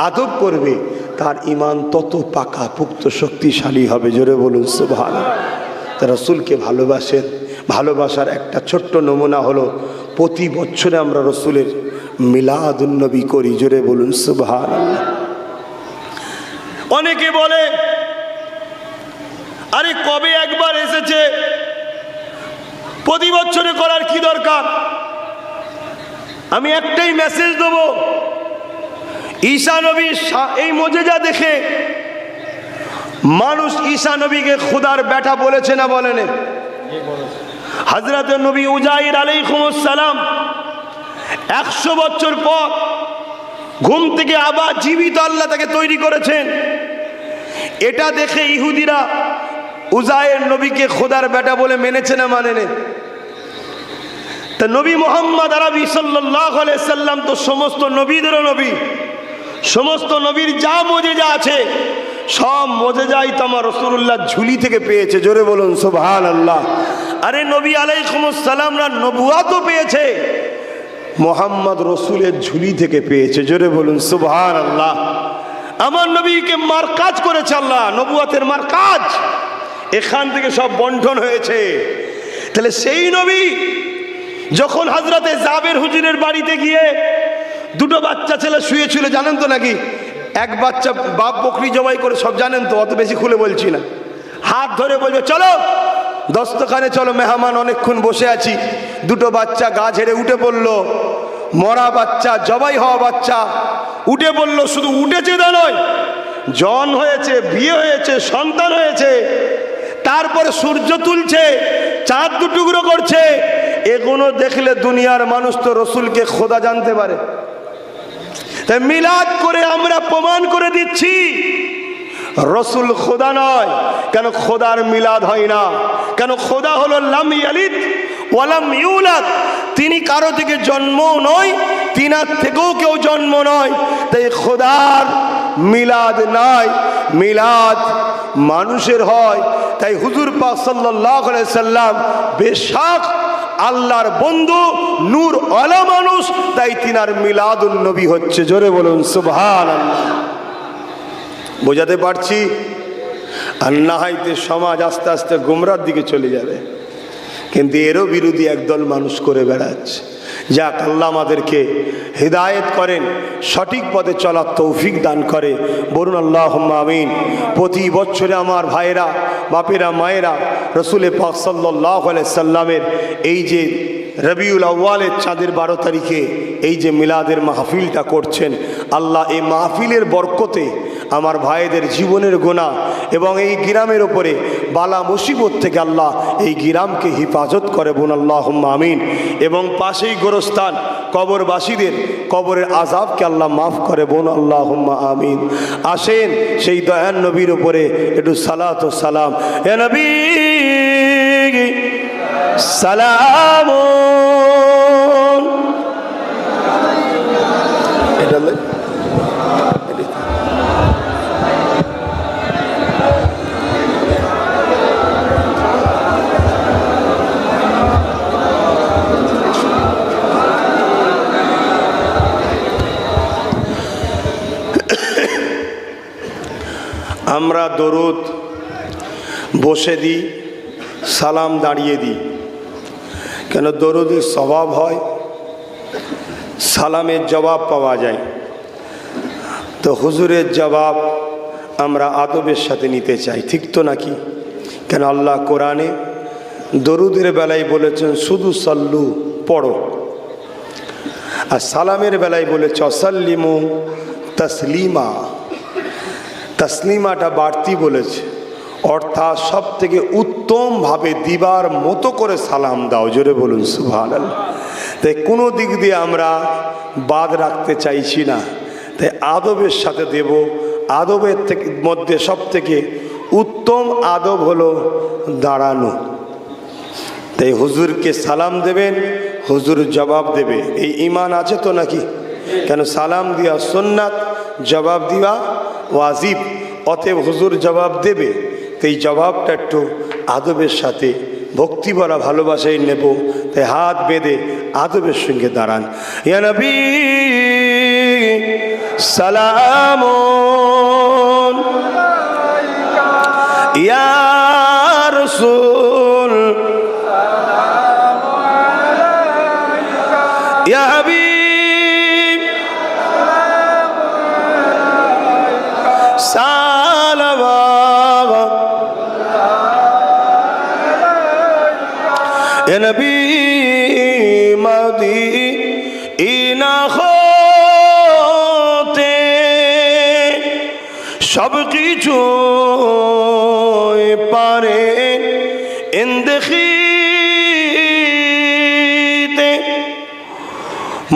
আদব করবে, তার ঈমান তত পাকা পুক্ত শক্তিশালী হবে। জোরে বলুন সুবহানাল্লাহ। তা রসুলকে ভালোবাসেন। ভালোবাসার একটা ছোট্ট নমুনা হলো প্রতি বছরে আমরা রসুলের মিলাদুন্নবী করি। জোরে বলুন সুবহানাল্লাহ। অনেকে বলে আরে কবে একবার এসেছে, প্রতি বছরে করার কি দরকার? আমি একটাই মেসেজ দেব, ঈসা নবী এই মুজিজা দেখে মানুষ ঈসা নবীকে খুদার বেটা বলেছে না বলেনি? হযরত নবী উজাইর আলাইহিস সালাম 100 বছর পর ঘুম থেকে আবার জীবিত আল্লাহ তাকে তৈরি করেছেন। এটা দেখে ইহুদিরা উজাইর নবীকে খোদার বেটা বলে মেনেছে না মানেনি? তা নবী মুহাম্মদ আরবি সাল্লাল্লাহু আলাইহি সাল্লাম তো সমস্ত নবীদেরও নবী, সমস্ত নবীর যা মুজিজা আছে সব মুজিজাই তো আমার রাসূলুল্লাহ ঝুলি থেকে পেয়েছে। জোরে বলুন সুবহানাল্লাহ। আরে নবী আলাইহিস সালামরা নবুয়াতও পেয়েছে, মোহাম্মদ রসুলের ঝুলি থেকে পেয়েছে। জোরে বলুন সুবহানাল্লাহ। আমার নবীকে মারকাজ করেছে আল্লাহ, নবুয়াতের মারকাজ, এখান থেকে সব বন্টন হয়েছে। তাহলে সেই নবী যখন হযরতে জাবের হুজুরের বাড়িতে গিয়ে দুটো বাচ্চা ছেলে শুয়েছিল, জানেন তো নাকি? এক বাচ্চা বাপ বকরি জবাই করে, সব জানেন তো, অত বেশি খুলে বলছি না। হাত ধরে বলবে চলো দস্তখানে চলো, মেহমান অনেকক্ষণ বসে আছি। দুটো বাচ্চা গা ঝেড়ে উঠে পড়লো, মরা বাচ্চা, জবাই হওয়া বাচ্চা উঠে পড়লো। শুধু উঠেছে তা নয়, জন হয়েছে, বিয়ে হয়েছে, সন্তান হয়েছে। তারপরে সূর্য তুলছে, চাঁদ দুটুকরো করছে। এগুলো দেখলে দুনিয়ার মানুষ তো রসুলকে খোদা জানতে পারে। তাই মিলাদ করে আমরা প্রমাণ করে দিচ্ছি রসুল খোদা নয়। কেন খোদার মিলাদ হয় না? কেন খোদা হলো লাম ইয়ালিদ ওয়ালাম ইউলাদ, তিনি কারো থেকে জন্ম নয়, তিনার থেকেও কেউ জন্ম নয়। তাই খোদার মিলাদ নাই, মিলাদ মানুষের হয়। তাই হুজুর পাক সাল্লাল্লাহু আলাইহি সাল্লাম বেশক আল্লাহর বন্ধু, নূর আলা মানুষ, তাই তিনার মিলাদুন নবী হচ্ছে। জোরে বলুন সুবহানাল্লাহ। বোঝাতে পারছি? আর না হয়তো সমাজ আস্তে আস্তে গুমরার দিকে চলে যাবে, কিন্তু এরও বিরোধী একদল মানুষ করে বেড়াচ্ছে। যাক, আল্লাহ আমাদেরকে হিদায়েত করেন, সঠিক পথে চলার তৌফিক দান করে। বলুন আল্লাহুম্মা আমিন। প্রতি বছরে আমার ভাইয়েরা, বাপেরা, মায়েরা রসুল পাক সাল্লাল্লাহু আলাইহি সাল্লামের এই যে রবিউল আউয়ালের চাঁদের 12 তারিখে এই যে মিলাদের মাহফিলটা করছেন, আল্লাহ এই মাহফিলের বরকতে আমার ভাইদের জীবনের গুনাহ এবং এই গ্রামের ওপরে বালা মুসিবত থেকে আল্লাহ এই গ্রামকে হিফাজত করে। বোন আল্লাহুম্মা আমিন। এবং পাশেই গোরস্থান কবরবাসীদের কবরের আযাবকে আল্লাহ মাফ করে। বোন আল্লাহুম্মা আমিন। আসেন সেই দয়ান নবীর ওপরে একটু সালাত ও সালাম। হে নবী সালাম। আমরা দরুদ বসে দিই, সালাম দাঁড়িয়ে দিই। কেন? দরুদের স্বভাব হয়, সালামের জবাব পাওয়া যায়। তো হুজুরের জবাব আমরা আদবের সাথে নিতে চাই, ঠিক তো নাকি? কেন আল্লাহ কোরআনে দরুদের বেলায় বলেছেন শুধু সাল্লু পড়ো, আর সালামের বেলায় বলেছে অসাল্লিমু তসলিমা, তসলিমাটা বাড়তি বলেছে, অর্থাৎ সব থেকে উত্তমভাবে দিবার মতো করে সালাম দাও। জোরে বলুন সুবহানাল্লাহ। তাই কোনো দিক দিয়ে আমরা বাদ রাখতে চাইছি না, তাই আদবের সাথে দেব। আদবের থেকে মধ্যে সব থেকে উত্তম আদব হলো দাঁড়ানো। তাই হুজুরকে সালাম দেবেন, হুজুর জবাব দেবে, এই ঈমান আছে তো নাকি? কেন সালাম দিয়া সুন্নাত, জবাব দেওয়া ওয়াজিব, অতএব হুজুর জবাব দেবে। তো এই জবাবটা একটু আদবের সাথে ভক্তি ভরা ভালোবাসায় নেব। তাই হাত বেঁধে আদবের সঙ্গে দাঁড়ান। ইয়া নবী সালামুন, ইয়া রাসূল ইয়া হাবিব সালাওয়াত ইয়া নবী মদিনা হতে সব কিছু পারে ইন্দেখিতে,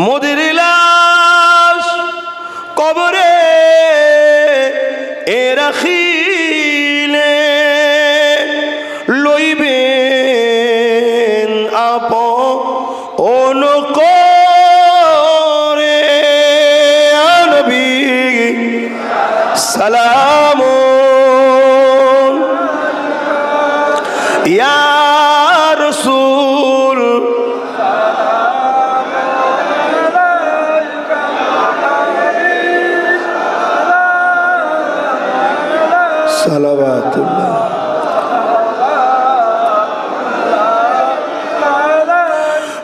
মোদের লাশ কবরে এ রাখিলে লইবেন আপন করে। নবী সালামুন, ইয়া রাসূল সালাওয়াতুল্লাহ।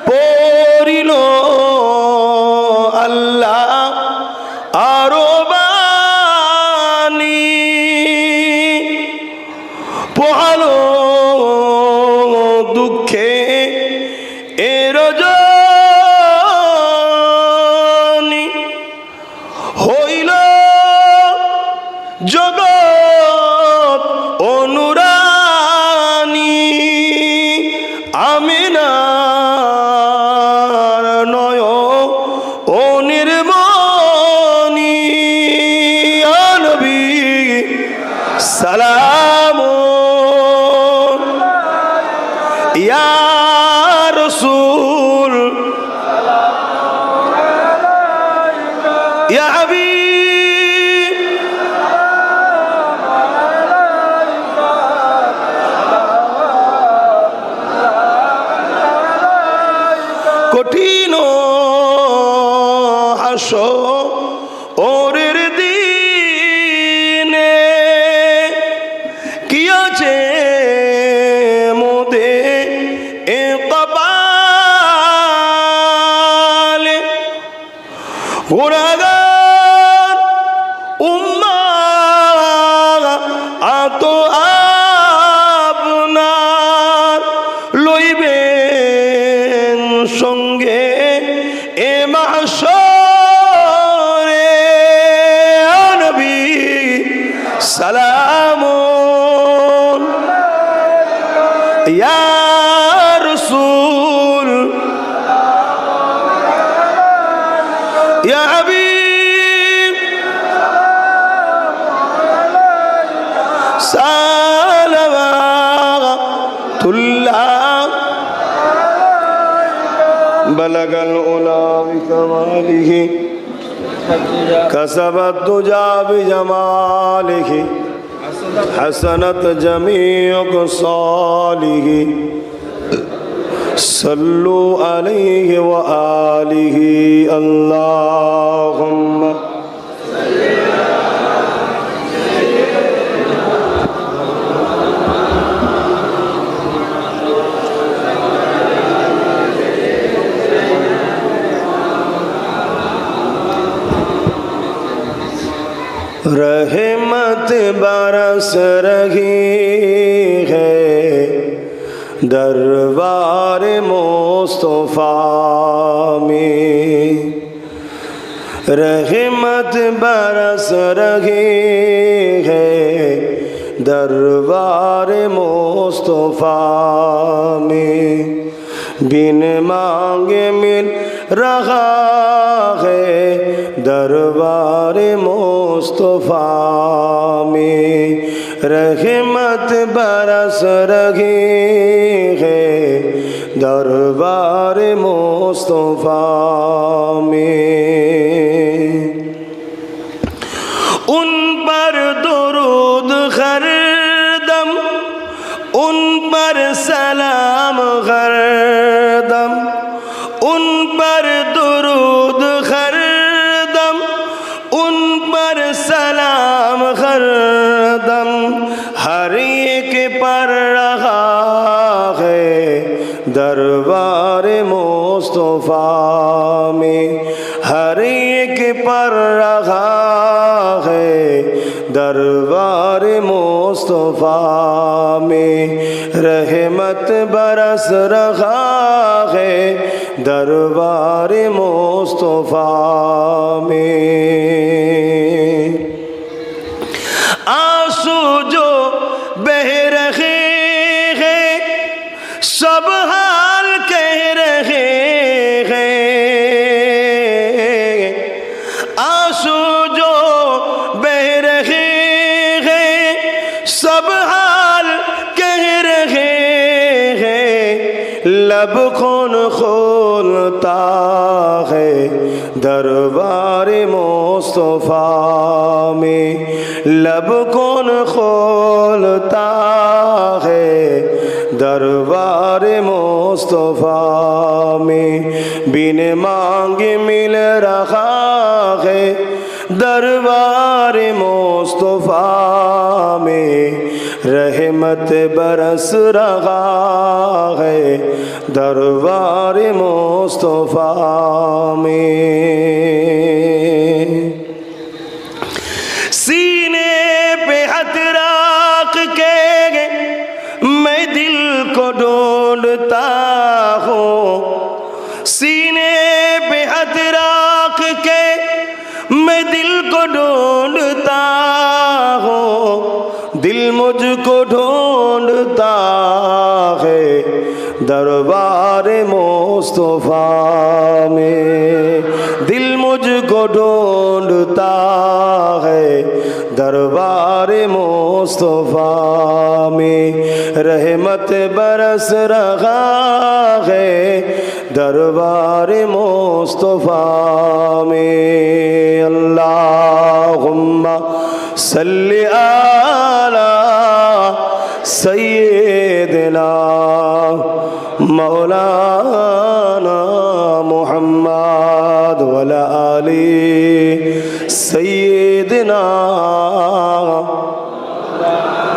পড়িল আল্লাহ আরো বাণী, পোহালো দুঃখে এর রজনী, হইল জগৎ অনুরানী, আমিনার নয় ও নির্মণি। নবী সালামুন, ইয়া রাসূল ইয়া হাবিব কঠিন হাসরের দিনে কি আছে মোদে এ কপালে, গুনাহগার উম্মাহ আত আপনার লইবেন সঙ্গে এ মাহশরে। নবী সালামুন, ইয়া রাসূল ইয়া হাবিব সালাওয়াতুল্লাহ। বলগল উলা বিকমালিহি কসবত দুজা বিজমালিহি, حسنت جميع صالح صلوا عليه وآله اللهم रहमत बरस रही है दरबार मुस्तफा में। रहमत बरस रही है दरबार मुस्तफा में, बिन मांगे मिल रहा है दरबार मुस्तफा में। रहमत बरस रही है दरबार मुस्तफा में। उन पर दुरूद हरदम, उन पर सलाम हरदम, उन पर दुरूद हरदम, उन पर सलाम हरदम, हर एक पर रहा है दरबार मुस्तफा में, हर एक पर रहा है दरबार मुस्तफा में। रहमत बरस रहा है दरबार मुस्तफा में। आंसू जो बह रहे हैं सब हाल कह रहे हैं, आंसू जो बह रहे हैं सब हाल कह रहे हैं, लब कौन खोलता है दरबार मुस्तफा में, लब कौन खोलता है दरबार मुस्तफा में। बिन मांगे मिल रहा है दरबार मुस्तफा में। रहमत बरस रहा है दरबार मुस्तफा में। सीने पे हाथ रख के मैं दिल को ढूंढता हूँ, सीने पे हाथ रख के मैं दिल को ढूंढता हूँ, दिल मुझको ढूंढता है दरबार मुस्तफा में, दिल मुझको ढूंढता है दरबार मुस्तफा में। रहमत बरस रहा है दरबार मुस्तफा में। अल्लाहुम्मा सल्ली अला सय्यिदिना मौलाना मुहम्मद व अला आलि सय्यिदिना